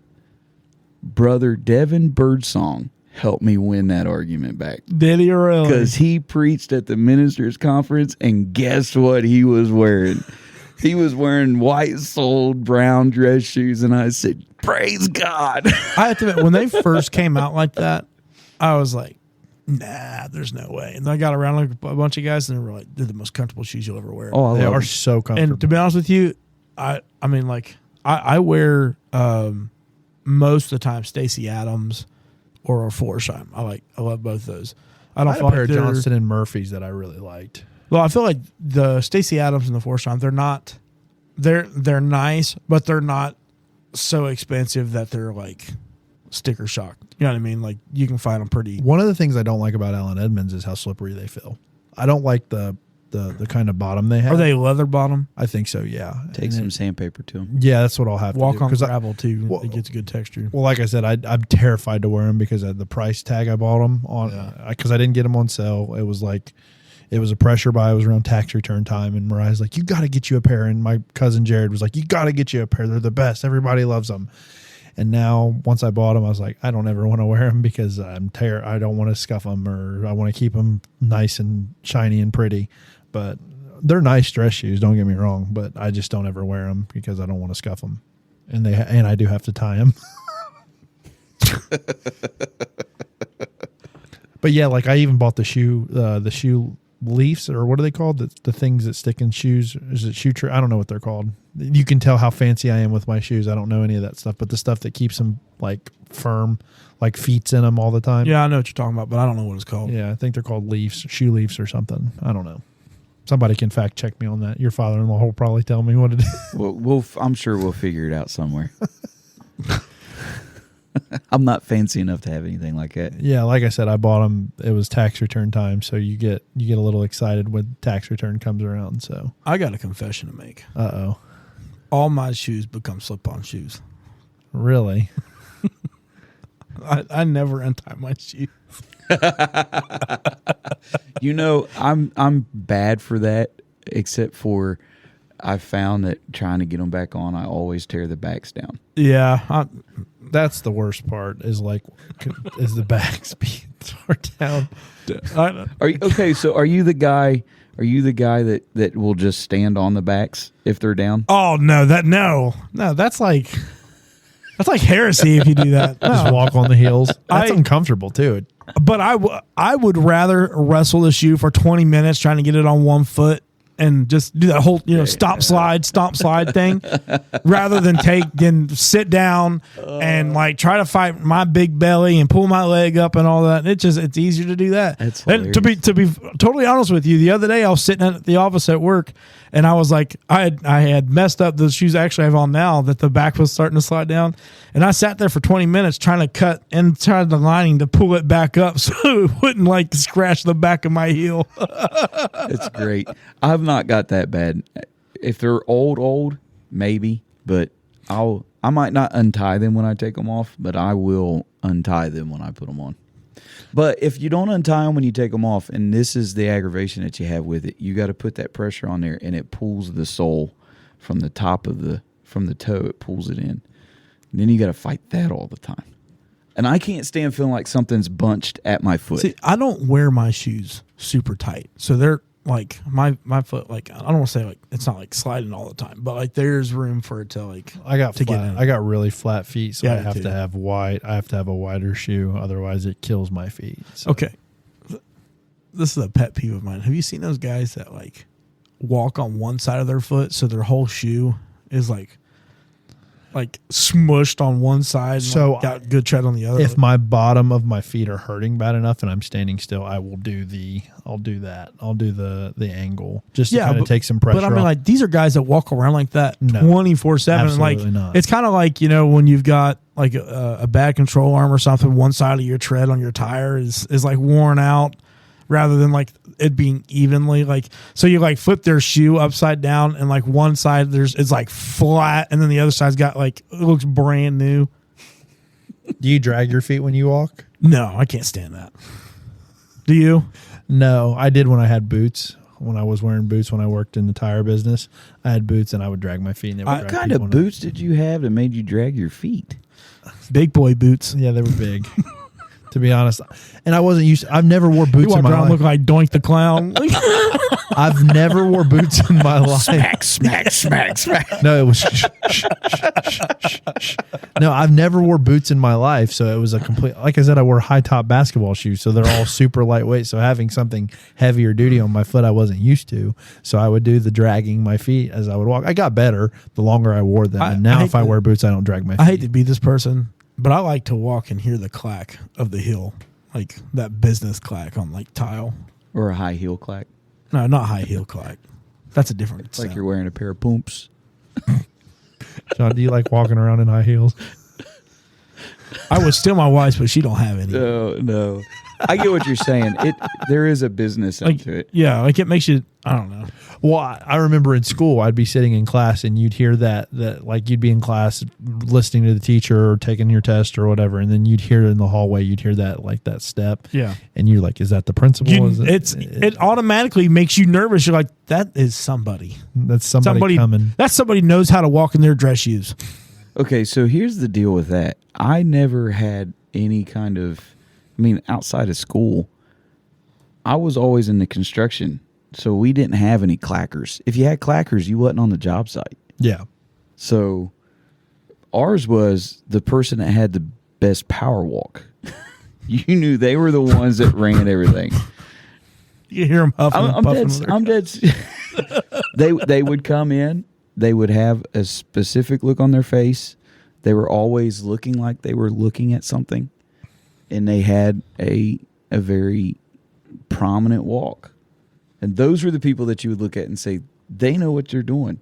Brother Devin Birdsong helped me win that argument back. Did he really? Because he preached at the ministers' conference, and guess what he was wearing? He was wearing white-soled brown dress shoes, and I said, praise God. I have to admit, when they first came out like that, I was like, nah, there's no way. And I got around like a bunch of guys, and they were like, they're the most comfortable shoes you'll ever wear. Oh, they are so comfortable. And to be honest with you, I wear most of the time Stacey Adams or a Forsheim. I love both those. I had a pair of Johnston and Murphy's that I really liked. Well, I feel like the Stacey Adams and the Forsheim, they're nice, but they're not so expensive that they're like sticker shock. You know what I mean? Like, you can find them pretty. One of the things I don't like about Allen Edmonds is how slippery they feel. I don't like the kind of bottom they have. Are they leather bottom? I think so, yeah. Take some sandpaper to them. Yeah, that's what I'll have to do. Walk on gravel, too. It gets a good texture. Well, like I said, I'm terrified to wear them because of the price tag I bought them on. Because I didn't get them on sale. It was a pressure buy. It was around tax return time. And Mariah's like, you got to get you a pair. And my cousin Jared was like, you got to get you a pair. They're the best. Everybody loves them. And now, once I bought them, I was like, I don't ever want to wear them because I don't want to scuff them, or I want to keep them nice and shiny and pretty. But they're nice dress shoes, don't get me wrong, but I just don't ever wear them because I don't want to scuff them. And I do have to tie them. But yeah, like I even bought the shoe leaves, or what are they called? The things that stick in shoes. Is it shoe tray? I don't know what they're called. You can tell how fancy I am with my shoes. I don't know any of that stuff, but the stuff that keeps them like firm, like feet's in them all the time. Yeah, I know what you're talking about, but I don't know what it's called. Yeah, I think they're called leaves, shoe leaves or something. I don't know. Somebody can fact check me on that. Your father-in-law will probably tell me what it is. Well, I'm sure we'll figure it out somewhere. I'm not fancy enough to have anything like that. Yeah, like I said, I bought them. It was tax return time, so you get a little excited when tax return comes around. So I got a confession to make. Uh-oh. All my shoes become slip-on shoes. Really? I never untie my shoes. I'm bad for that, except for I found that trying to get them back on, I always tear the backs down. Yeah, that's the worst part. Is the backs being torn down. Are you the guy? Are you the guy that will just stand on the backs if they're down? Oh no, that's like heresy if you do that. No. Just walk on the heels. That's uncomfortable too. But I would rather wrestle the shoe for 20 minutes trying to get it on one foot and just do that whole, stomp slide thing rather than sit down and like try to fight my big belly and pull my leg up and all that. It's easier to do that. That's and to be totally honest with you, the other day I was sitting at the office at work and I was like, I had messed up the shoes I actually have on now that the back was starting to slide down. And I sat there for 20 minutes trying to cut inside the lining to pull it back up so it wouldn't like scratch the back of my heel. It's great. I've not got that bad. If they're old, maybe, but I might not untie them when I take them off, but I will untie them when I put them on. But if you don't untie them when you take them off, and this is the aggravation that you have with it, you got to put that pressure on there, and it pulls the sole from the top of from the toe. It pulls it in. And then you got to fight that all the time. And I can't stand feeling like something's bunched at my foot. See, I don't wear my shoes super tight, so they're like my foot. Like I don't want to say like it's not like sliding all the time, but like there's room for it to like. I got to flat. get in. I got really flat feet, so Yeah, I have to have wide. I have to have a wider shoe, otherwise it kills my feet. So. Okay, this is a pet peeve of mine. Have you seen those guys that like walk on one side of their foot, so their whole shoe is like smushed on one side, and so got good tread on the other? If my bottom of my feet are hurting bad enough and I'm standing still, I'll do the angle just to kind of take some pressure But I mean, off. like these are guys that walk around like that No, 24/7. Like absolutely not. it's kind of like when you've got like a bad control arm or something, one side of your tread on your tire is like worn out, rather than like it being evenly like. So you like flip their shoe upside down and like one side it's like flat and then the other side's got like it looks brand new. Do you drag your feet when you walk? No, I can't stand that. Do you? No, I did when I had boots. When I was wearing boots when I worked in the tire business, I had boots and I would drag my feet. And What kind of boots did you have that made you drag your feet? Big boy boots. Yeah, they were big. To be honest, and I wasn't used. I've never wore boots You in walk my around life. looking like Doink the Clown. I've never wore boots in my life. Smack. No, it was. No, I've never wore boots in my life, so it was a complete. Like I said, I wore high top basketball shoes, so they're all super lightweight. So having something heavier duty on my foot, I wasn't used to. So I would do the dragging my feet as I would walk. I got better the longer I wore them, and now if I wear boots, I don't drag my feet. I hate to be this person, but I like to walk and hear the clack of the heel, like that business clack on like tile. Or a high heel clack. No, not high heel clack. That's a different. It's like sound. you're wearing a pair of pumps. John, do you like walking around in high heels? I would steal my wife's, but she don't have any. No. I get what you're saying. There is a business Like, into it. yeah, like it makes you. I don't know. Well, I remember in school, I'd be sitting in class and you'd hear that like you'd be in class listening to the teacher or taking your test or whatever. And then you'd hear in the hallway, you'd hear that like that step. Yeah. And you're like, is that the principal? It automatically makes you nervous. You're like, that is somebody. That's somebody coming. That's somebody knows how to walk in their dress shoes. Okay, so here's the deal with that. I never had any kind of, outside of school, I was always in the construction. So we didn't have any clackers. If you had clackers, you wasn't on the job site. Yeah. So ours was the person that had the best power walk. You knew they were the ones that ran everything. You hear them huffing and puffing. I'm dead. They would come in. They would have a specific look on their face. They were always looking like they were looking at something. And they had a very prominent walk. And those were the people that you would look at and say, they know what they're doing.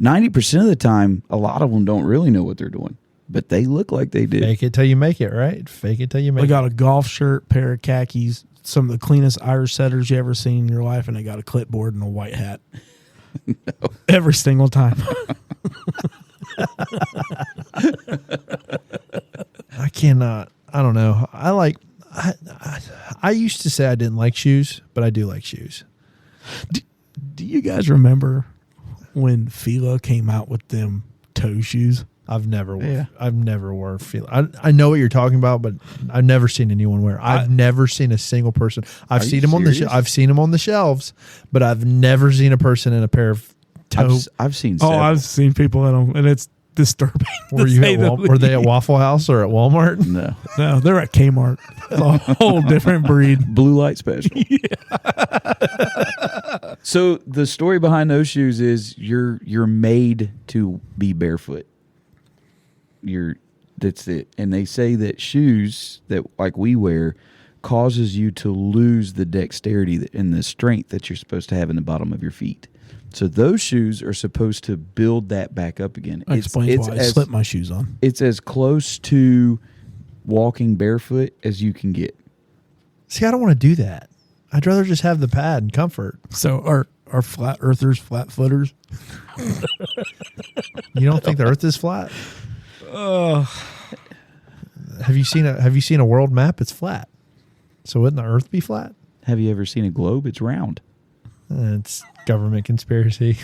90% of the time, a lot of them don't really know what they're doing, but they look like they did. Fake it till you make it, right? Fake it till you make They it. got a golf shirt, pair of khakis, some of the cleanest Irish setters you ever seen in your life, and they got a clipboard and a white hat. No. Every single time. I cannot. I don't know. I used to say I didn't like shoes, but I do like shoes. Do you guys remember when Fila came out with them toe shoes? I've never wore Fila. I know what you're talking about, but I've never seen anyone wear. I've never seen a single person. I've seen them I've seen them on the shelves, but I've never seen a person in a pair of toe. I've seen. Oh, several. I've seen people in them, and disturbing. Were they at Waffle House or at Walmart? No. No, they're at Kmart. It's a whole different breed. Blue light special. So the story behind those shoes is you're made to be barefoot. That's it. And they say that shoes that like we wear causes you to lose the dexterity and the strength that you're supposed to have in the bottom of your feet. So those shoes are supposed to build that back up again. That explains why I slipped my shoes on. It's as close to walking barefoot as you can get. See, I don't want to do that. I'd rather just have the pad and comfort. So are flat earthers flat footers? You don't think the earth is flat? Have you seen a world map? It's flat. So wouldn't the earth be flat? Have you ever seen a globe? It's round. It's government conspiracy.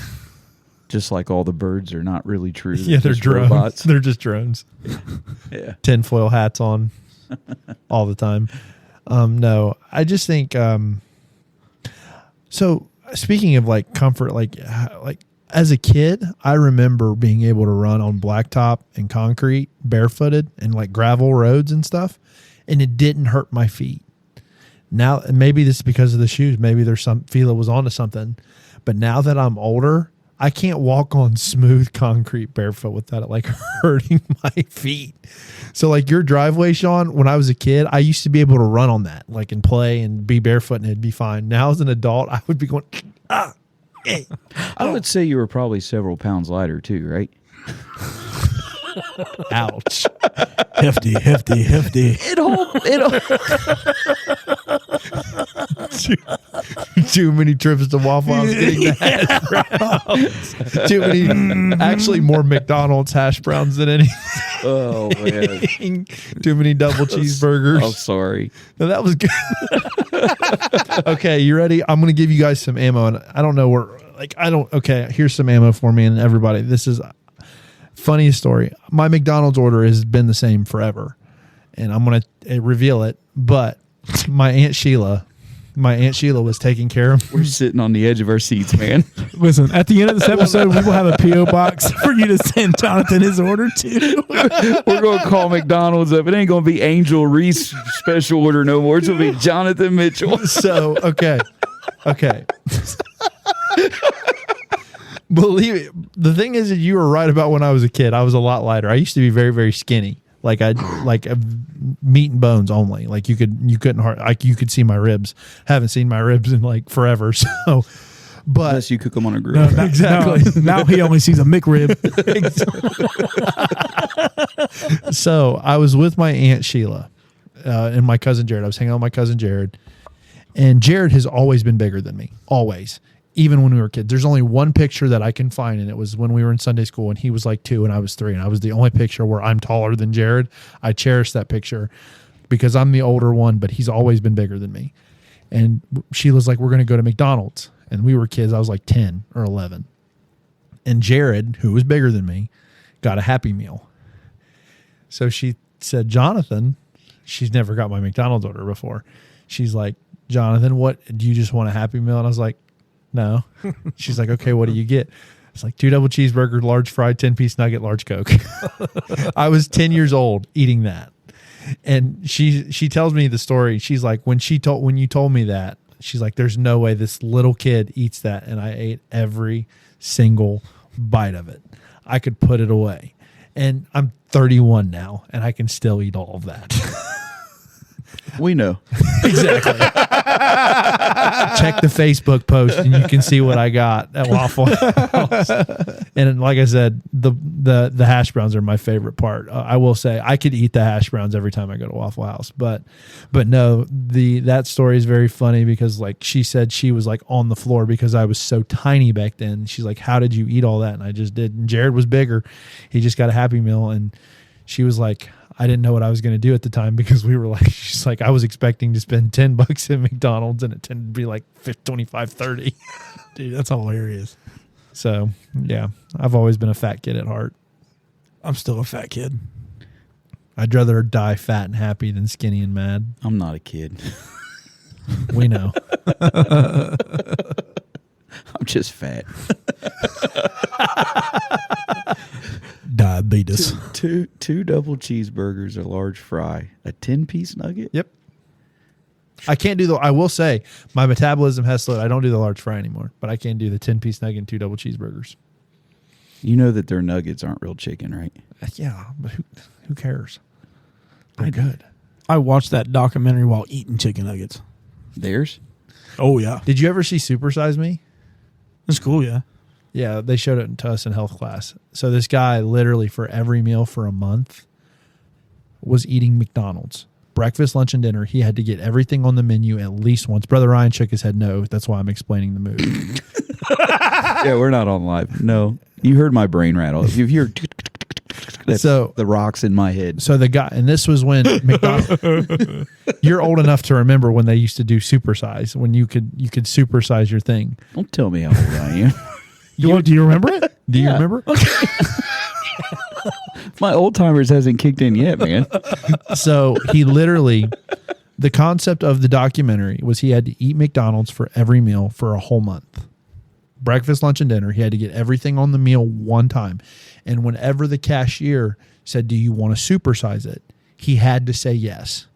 Just like all the birds are not really true. Yeah, they're just drones. robots. They're just drones. Yeah. Tinfoil hats on all the time. No, I just think. So speaking of like comfort, like as a kid, I remember being able to run on blacktop and concrete barefooted and like gravel roads and stuff, and it didn't hurt my feet. Now, maybe this is because of the shoes. Maybe there's Fila was onto something. But now that I'm older, I can't walk on smooth concrete barefoot without it like hurting my feet. So like your driveway, Sean, when I was a kid, I used to be able to run on that, like and play and be barefoot and it'd be fine. Now as an adult, I would be going, hey. I would say you were probably several pounds lighter too, right? Ouch. Hefty. Too many trips to Waffle House getting the hash browns. Too many, actually more McDonald's hash browns than anything. Oh, man. Too many double cheeseburgers. I'm sorry. No, that was good. Okay, you ready? I'm going to give you guys some ammo. And I don't know where, okay, here's some ammo for me and everybody. This is funniest story. My McDonald's order has been the same forever. And I'm going to reveal it. But my Aunt Sheila was taking care of. We're sitting on the edge of our seats, man. Listen, at the end of this episode, we will have a P.O. box for you to send Jonathan his order to. We're going to call McDonald's up. It ain't going to be Angel Reese special order no more. It's going to be Jonathan Mitchell. So, okay. Believe it. The thing is that you were right about when I was a kid. I was a lot lighter. I used to be very, very skinny. Like meat and bones only. Like you could see my ribs. Haven't seen my ribs in like forever. So, but unless you cook them on a grill. No, exactly. Now he only sees a McRib. So I was with my Aunt Sheila and my cousin Jared. I was hanging out with my cousin Jared, and Jared has always been bigger than me. Always. Even when we were kids. There's only one picture that I can find, and it was when we were in Sunday school, and he was like 2 and I was 3, and I was the only picture where I'm taller than Jared. I cherish that picture because I'm the older one, but he's always been bigger than me. And Sheila's like, we're going to go to McDonald's. And we were kids. I was like 10 or 11. And Jared, who was bigger than me, got a Happy Meal. So she said, Jonathan, she's never got my McDonald's order before. She's like, Jonathan, what, do you just want a Happy Meal? And I was like, no. She's like, okay, what do you get? It's like 2 double cheeseburgers, large fry, 10-piece nugget, large Coke. I was 10 years old eating that. And she tells me the story. She's like, when you told me that, she's like, there's no way this little kid eats that. And I ate every single bite of it. I could put it away. And I'm 31 now, and I can still eat all of that. We know. Exactly. Check the Facebook post and you can see what I got at Waffle House. And like I said, the hash browns are my favorite part. I will say I could eat the hash browns every time I go to Waffle House, but no, that story is very funny because like she said she was like on the floor because I was so tiny back then. She's like, how did you eat all that? And I just did. And Jared was bigger. He just got a Happy Meal, and she was like, I didn't know what I was going to do at the time because we were like, she's like, I was expecting to spend $10 at McDonald's and it tended to be like 25, 30. Dude, that's hilarious. So, yeah, I've always been a fat kid at heart. I'm still a fat kid. I'd rather die fat and happy than skinny and mad. I'm not a kid. We know. I'm just fat. Die diabetes. Two double cheeseburgers, a large fry, a 10-piece nugget. Yep. I can't do I will say my metabolism has slowed. I don't do the large fry anymore, but I can do the 10-piece nugget and 2 double cheeseburgers. You know that their nuggets aren't real chicken, right? Yeah, but who cares? They're good. I watched that documentary while eating chicken nuggets. Theirs? Oh, yeah. Did you ever see Supersize Me? It's cool, yeah. Yeah, they showed it to us in health class. So this guy literally for every meal for a month was eating McDonald's. Breakfast, lunch, and dinner. He had to get everything on the menu at least once. Brother Ryan shook his head no. That's why I'm explaining the movie. Yeah, we're not on live. No. You heard my brain rattle. If you hear that's So- the rocks in my head. So the guy, and this was when McDonald's. You're old enough to remember when they used to do supersize, when you could supersize your thing. Don't tell me how old I am. Do you remember it? Do you Yeah. remember? My old timers hasn't kicked in yet, man. So he literally, the concept of the documentary was he had to eat McDonald's for every meal for a whole month. Breakfast, lunch, and dinner. He had to get everything on the meal one time. And whenever the cashier said, do you want to supersize it? He had to say yes.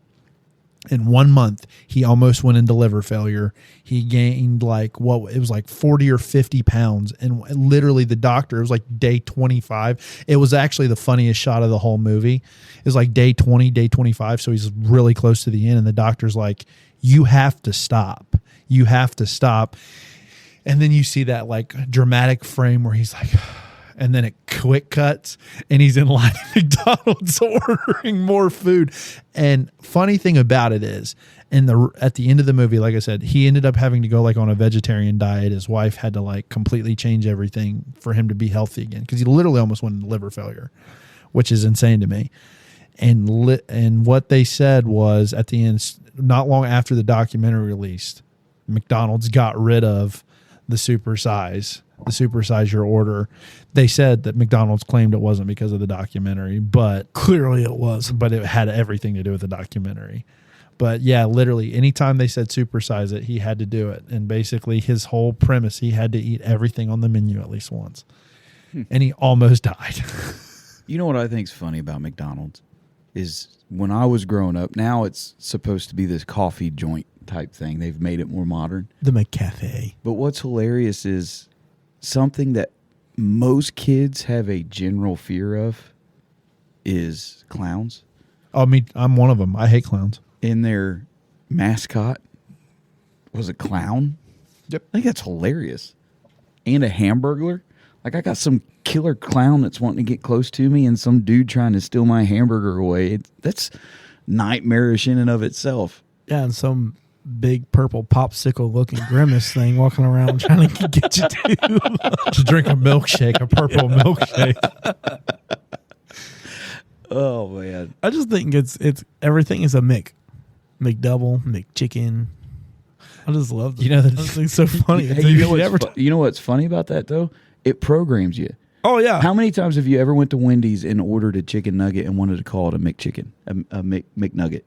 In 1 month, he almost went into liver failure. He gained it was like 40 or 50 pounds. And literally the doctor, it was like day 25. It was actually the funniest shot of the whole movie. It was like day 20, day 25. So he's really close to the end. And the doctor's like, you have to stop. You have to stop. And then you see that like dramatic frame where he's like, and then it quick cuts and he's in line at McDonald's ordering more food. And funny thing about it is, at the end of the movie, like I said, he ended up having to go like on a vegetarian diet. His wife had to like completely change everything for him to be healthy again, because he literally almost went into liver failure, which is insane to me. And what they said was at the end, not long after the documentary released, McDonald's got rid of the supersize your order. They said that McDonald's claimed it wasn't because of the documentary, but Clearly it was. but it had everything to do with the documentary. But yeah, literally anytime they said supersize it, he had to do it. And basically his whole premise, he had to eat everything on the menu at least once. And he almost died. You know what I think's funny about McDonald's is when I was growing up, now it's supposed to be this coffee joint type thing. They've made it more modern. The McCafe. But what's hilarious is something that most kids have a general fear of is clowns. Oh, I'm one of them. I hate clowns. And their mascot was a clown. Yep. I think that's hilarious. And a hamburglar. Like, I got some killer clown that's wanting to get close to me and some dude trying to steal my hamburger away. That's nightmarish in and of itself. Yeah, and some big purple popsicle looking grimace thing walking around trying to get you To drink a milkshake, a purple milkshake. Oh, man. I just think it's everything is a McDouble, McChicken. I just love it. You know, I just think it's so funny. Hey, you know what's funny about that, though? It programs you. Oh, yeah. How many times have you ever went to Wendy's and ordered a chicken nugget and wanted to call it a McChicken, a McNugget?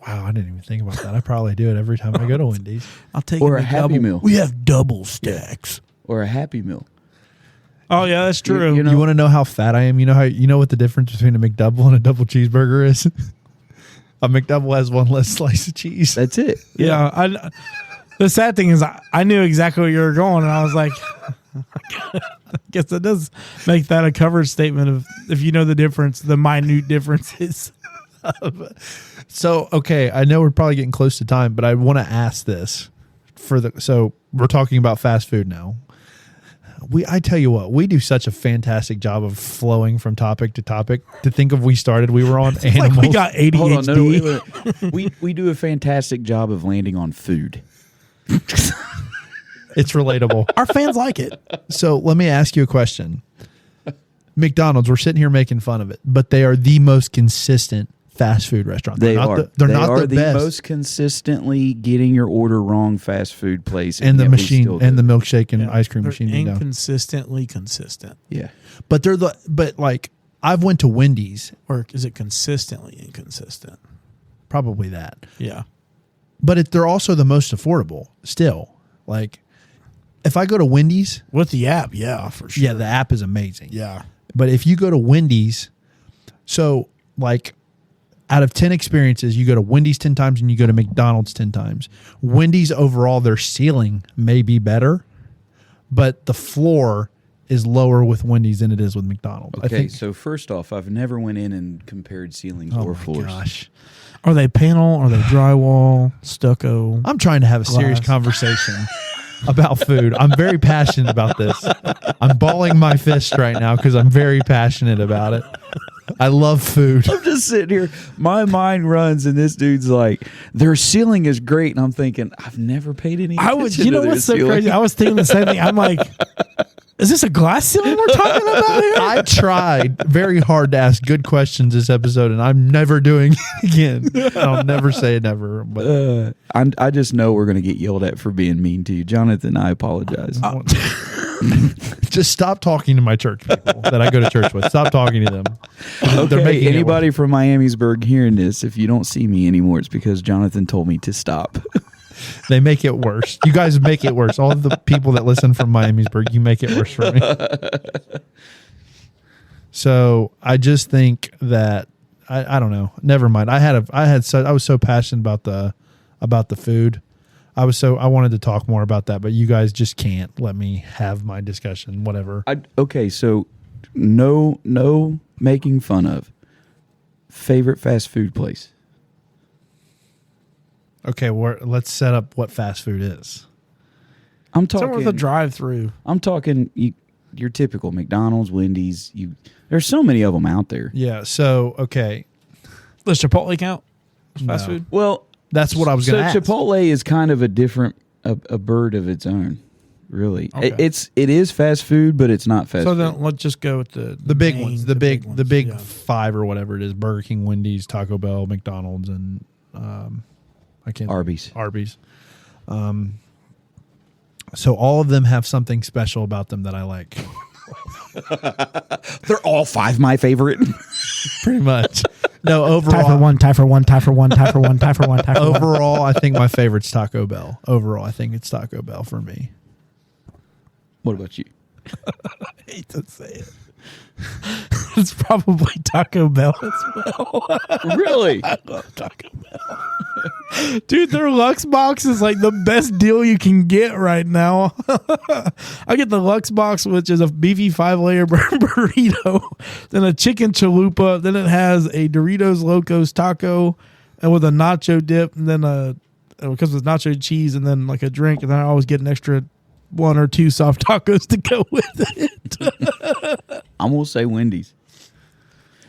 Wow, I didn't even think about that. I probably do it every time I go to Wendy's. I'll take Or a a Happy McDouble. Meal. We have double stacks. Or a Happy Meal. Oh, yeah, that's true. You know- You want to know how fat I am? You know what the difference between a McDouble and a double cheeseburger is? A McDouble has one less slice of cheese. That's it. Yeah. The sad thing is I knew exactly where you were going, and I was like, I guess it does make that a cover statement of if you know the difference, the minute differences. So, okay, I know we're probably getting close to time, but I want to ask this so we're talking about fast food now. I tell you what, we do such a fantastic job of flowing from topic to topic. To think of we were on animals. Like we got ADHD. Hold on, no, wait. We do a fantastic job of landing on food. It's relatable. Our fans like it. So let me ask you a question. McDonald's, we're sitting here making fun of it, but they are the most consistent fast food restaurant. They They're are. not the best. Most consistently getting your order wrong fast food place. And the yet we machine still and do the it. milkshake and ice cream They're machine. You know. inconsistently consistent. Yeah. But like I've went to Wendy's, Or is it consistently inconsistent? probably that. Yeah. But they're also the most affordable still. Like if I go to Wendy's, With the app, yeah, for sure. yeah, the app is amazing. Yeah. But if you go to Wendy's, so like out of 10 experiences, you go to Wendy's 10 times and you go to McDonald's 10 times. Wendy's overall, their ceiling may be better, but the floor is lower with Wendy's than it is with McDonald's. Okay, so first off, I've never went in and compared ceilings or floors. Gosh. Are they panel? Are they drywall? Stucco? I'm trying to have a serious conversation about food. I'm very passionate about this. I'm balling my fist right now because I'm very passionate about it. I love food. I'm just sitting here. My mind runs, and this dude's like, their ceiling is great. And I'm thinking, I've never paid any attention You know to their what's so ceiling. crazy? I was thinking the same thing. I'm like, is this a glass ceiling we're talking about here? I tried very hard to ask good questions this episode, and I'm never doing it again. I'll never say never. But I just know we're going to get yelled at for being mean to you. Jonathan, I apologize. just stop talking to my church people that I go to church with. Stop talking to them. They're Okay, making it anybody worse. from Miamisburg hearing this, if you don't see me anymore, it's because Jonathan told me to stop. They make it worse. You guys make it worse. All of the people that listen from Miamisburg, you make it worse for me. So I just think that I don't know. Never mind. I was so passionate about the food. I wanted to talk more about that, but you guys just can't let me have my discussion. Whatever. Okay, so no making fun of. Favorite fast food place? Okay, let's set up what fast food is. I'm Somewhere talking with a drive-through. I'm talking your typical McDonald's, Wendy's. There's so many of them out there. Yeah. So okay, Does Chipotle count as fast No. food? Well, that's what I was so going to ask. Chipotle is kind of a different a bird of its own. Really, Okay. it is fast food, but it's not fast So food. then let's just go with the big main- ones, the big ones, yeah. five or whatever it is: Burger King, Wendy's, Taco Bell, McDonald's, and I can't Arby's. So all of them have something special about them that I like. They're all five my favorite. Pretty much. No, Tie for overall, one, tie for one, tie for one, tie for one, tie for one, tie for one. overall, I think my favorite's Taco Bell. Overall, I think it's Taco Bell for me. What about you? I hate to say it. It's probably Taco Bell as well. Really? I love Taco Bell. Dude, their Lux box is like the best deal you can get right now. I get the Lux box, which is a beefy 5-layer burrito, then a chicken chalupa, then it has a Doritos Locos taco and with a nacho dip, and then it comes with nacho cheese and then like a drink, and then I always get an extra 1 or 2 soft tacos to go with it. I'm gonna say Wendy's.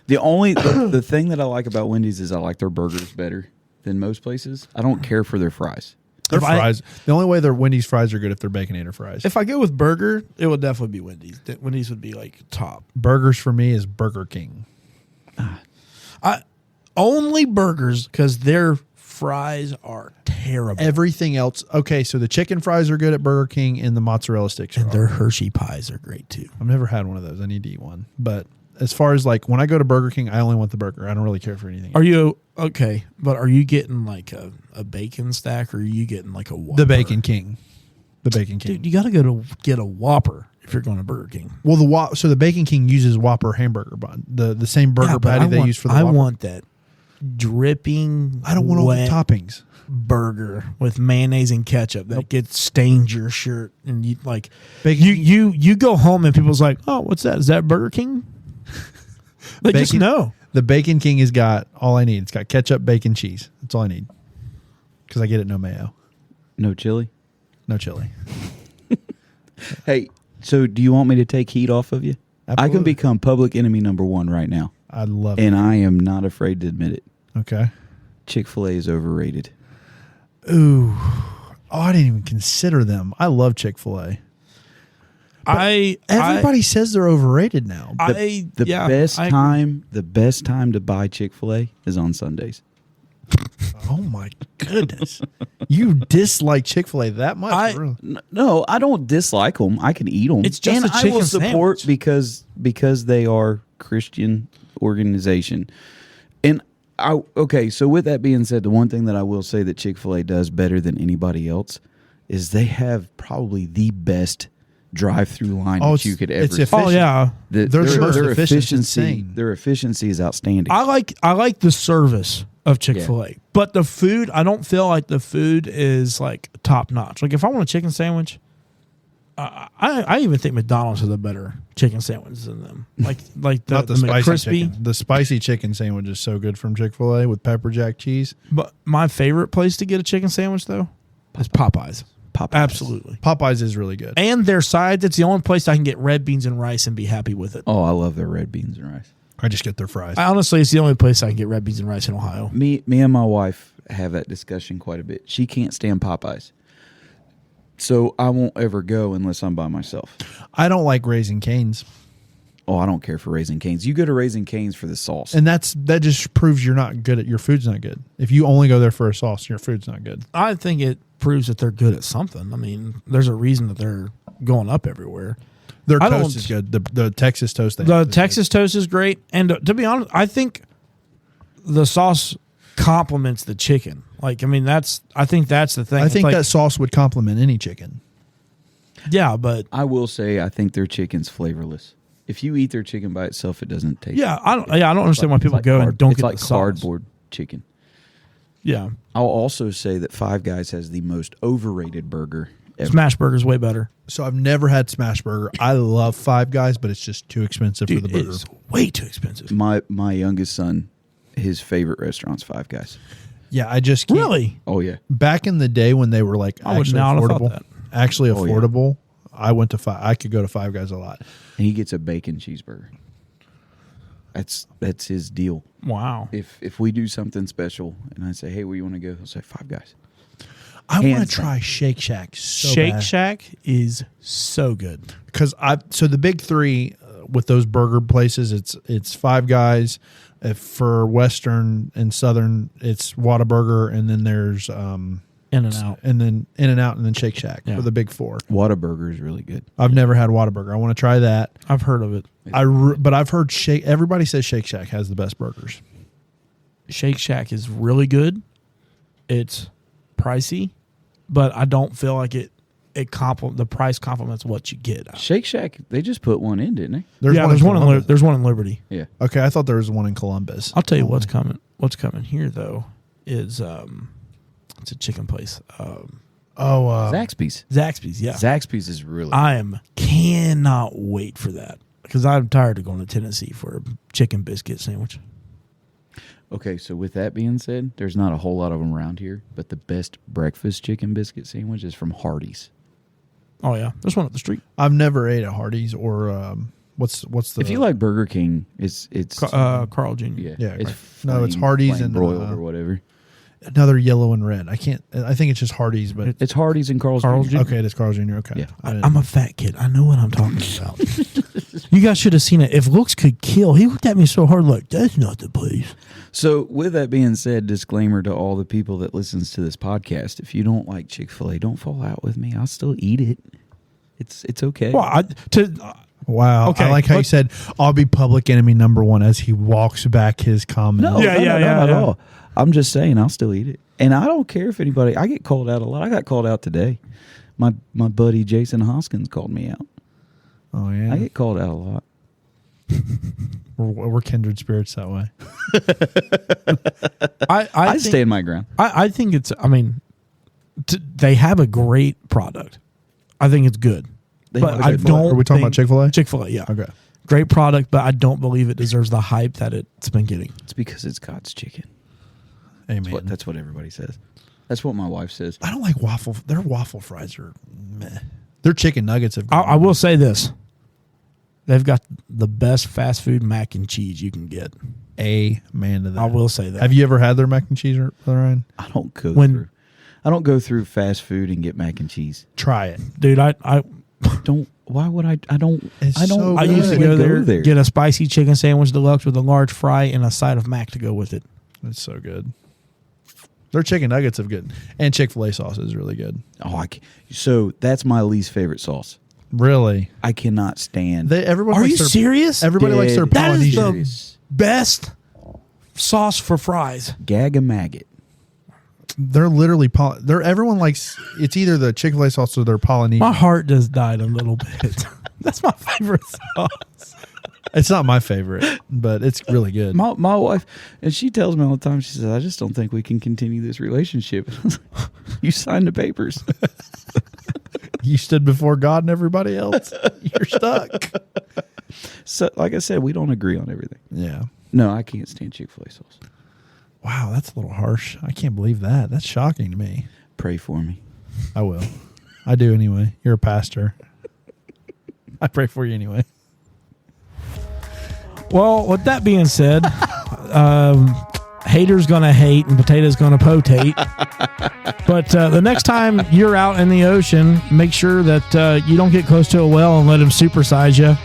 The thing that I like about Wendy's is I like their burgers better than most places. I don't care for their fries. Their If I- fries. The only way their Wendy's fries are good if they're Baconator fries. If I go with burger, it would definitely be Wendy's. Wendy's would be like top. Burgers for me is Burger King. Only burgers because their fries are terrible. Everything else, okay. So the chicken fries are good at Burger King, and the mozzarella sticks are. And their Hershey pies are great too. I've never had one of those. I need to eat one. But as far as like when I go to Burger King, I only want the burger. I don't really care for anything. Are you okay? But are you getting like a bacon stack, or are you getting like a Whopper? The Bacon King. The Bacon King. Dude, you got to go to get a Whopper if you're going to Burger King. Well, so the Bacon King uses Whopper hamburger bun, the same burger but patty they use for the I Whopper. want that dripping. I don't want all the wet toppings. burger with mayonnaise and ketchup that gets stains your shirt, and you like Bacon you go home and people's like, oh, what's that? Is that Burger King? They just Bacon- know. The Bacon King has got all I need. It's got ketchup, bacon, cheese. That's all I need. Because I get it no mayo, No chili. no chili. Hey, so do you want me to take heat off of you? I Absolutely. can become public enemy number 1 right now, I love and I am not afraid to admit it. it. Okay. Chick-fil-A is overrated. Ooh. Oh, I didn't even consider them. I love Chick-fil-A. Everybody says they're overrated now. The best time to buy Chick-fil-A is on Sundays. Oh my goodness. You dislike Chick-fil-A that much? Really? No, I don't dislike them. I can eat them. It's just and a I chicken will support sandwich. because they are Christian organization. And so with that being said, the one thing that I will say that Chick-fil-A does better than anybody else is they have probably the best drive-through line Oh, that you could ever. it's see. efficient. Oh yeah, Their most efficient, it's efficiency, insane. their efficiency is outstanding. I like the service of Chick-fil-A, but the food, I don't feel like the food is like top notch. Like if I want a chicken sandwich, I even think McDonald's has a better chicken sandwich than them. Like Not the the spicy McCrispy. chicken. The spicy chicken sandwich is so good from Chick-fil-A with pepper jack cheese. But my favorite place to get a chicken sandwich though is Popeyes. Absolutely. Popeyes is really good. And their sides, it's the only place I can get red beans and rice and be happy with it. Oh, I love their red beans and rice. I just get their fries. Honestly, it's the only place I can get red beans and rice in Ohio. Me and my wife have that discussion quite a bit. She can't stand Popeyes, so I won't ever go unless I'm by myself. I don't like Raising Cane's. Oh, I don't care for Raising Cane's. You go to Raising Cane's for the sauce. And that just proves you're not good at your food's not good. If you only go there for a sauce, your food's not good. I think it proves that they're good at something. I mean, there's a reason that they're going up everywhere. Their I toast don't- is good. The Texas toast they The have is Texas toast is great, and to be honest, I think the sauce complements the chicken. Like, I mean, I think that's the thing. good. I think It's like, that sauce would complement any chicken. yeah, but I will say I think their chicken's flavorless. If you eat their chicken by itself, it doesn't taste. yeah, I don't understand why people It's like go and don't it's get like the sauce. cardboard chicken. Yeah, I'll also say that Five Guys has the most overrated burger ever. Smash Burger's way better. So I've never had Smash Burger. I love Five Guys, but it's just too expensive for Dude, the burger. it's way too expensive. My youngest son, his favorite restaurant's Five Guys. Yeah, I just can't. Really? Oh yeah, Back in the day when they were like I would actually not have thought affordable, that. actually Oh, yeah. affordable, I went to Five. I could go to Five Guys a lot. and he gets a bacon cheeseburger. That's his deal. Wow. If we do something special and I say, hey, where you want to go? He'll say Five Guys. I want to Hands try Shake Shack. So Shake Shack is so good. because so the big three with those burger places, it's Five Guys. If for Western and Southern, it's Whataburger, and then there's In and out. and then In-N-Out, and then Shake Shack Yeah. for the big four. Whataburger is really good. I've never had Whataburger. I want to try that. I've heard of it. But I've heard everybody says Shake Shack has the best burgers. Shake Shack is really good. It's pricey, but I don't feel like the price complements what you get. Shake Shack, they just put one in, didn't they? There's there's one in Columbus. there's one in Liberty. Yeah. Okay, I thought there was one in Columbus. I'll tell you what's coming. What's coming here though is it's a chicken place. Zaxby's. Zaxby's. Yeah, Zaxby's is really cannot wait for that because I'm tired of going to Tennessee for a chicken biscuit sandwich. Okay, so with that being said, there's not a whole lot of them around here, but the best breakfast chicken biscuit sandwich is from Hardee's. Oh yeah, there's one up the street. I've never ate at Hardee's or what's the If you like Burger King, it's Carl Jr. yeah, Yeah, it's right. No, it's flame- Hardee's flame and, broiled or whatever. another yellow and red. I think it's just Hardee's, but It's Hardee's and Carl's Carl's Jr. Jr. okay, it is Carl's Jr. Okay, Yeah. I'm a fat kid. I know what I'm talking about. You guys should have seen it. If looks could kill, he looked at me so hard like, that's not the place. So with that being said, disclaimer to all the people that listens to this podcast: if you don't like Chick-fil-A, don't fall out with me. I'll still eat it. It's okay. Well, wow. Okay, I like how you but- said, "I'll be public enemy number one" as he walks back his comment. No, Yeah, no, yeah, no, yeah, not at yeah. all. I'm just saying I'll still eat it. And I don't care if anybody, I get called out a lot. I got called out today. My buddy Jason Hoskins called me out. Oh yeah, I get called out a lot. we're kindred spirits that way. I think, stand my ground. I think it's. I mean, they have a great product. I think it's good, They but have a I good don't. Are we talking about Chick-fil-A? Chick-fil-A, yeah. Okay. Great product, but I don't believe it deserves the hype that it's been getting. It's because it's God's chicken. Amen. That's what everybody says. That's what my wife says. I don't like waffle. Their waffle fries are meh. Their chicken nuggets have. I will say this: they've got the best fast food mac and cheese you can get. Amen to that. I will say that. Have you ever had their mac and cheese, Brother Ryan? I don't go When- through. I don't go through fast food and get mac and cheese. Try it. Dude, I Don't. Why would I? I don't. It's I don't. so I good. used to Yeah, go there, get a spicy chicken sandwich deluxe with a large fry and a side of mac to go with it. It's so good. Their chicken nuggets have good, and Chick-fil-A sauce is really good. Oh, so that's my least favorite sauce. Really, I cannot stand. everybody. Are likes you their, serious? Everybody likes their Dead That is Polynesian. the best sauce for fries. Gag a maggot. they're literally everyone likes it's either the Chick-fil-A sauce or their Polynesian. My heart just died a little bit. That's my favorite sauce. It's not my favorite, but it's really good. My wife, and she tells me all the time, she says, I just don't think we can continue this relationship. You signed the papers. You stood before God and everybody else. You're stuck. So, like I said, we don't agree on everything. Yeah. No, I can't stand Chick-fil-A sauce. Wow, that's a little harsh. I can't believe that. That's shocking to me. Pray for me. I will. I do anyway. You're a pastor. I pray for you anyway. Well, with that being said, haters going to hate and potatoes going to potate. But the next time you're out in the ocean, make sure that you don't get close to a well and let them supersize you.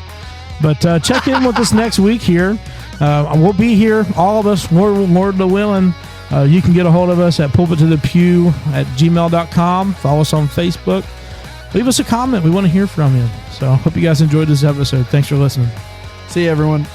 But check in with us next week here. We'll be here, all of us, Lord willing. You can get a hold of us at pulpittothepew@gmail.com. Follow us on Facebook. Leave us a comment. We want to hear from you. So I hope you guys enjoyed this episode. Thanks for listening. See you, everyone.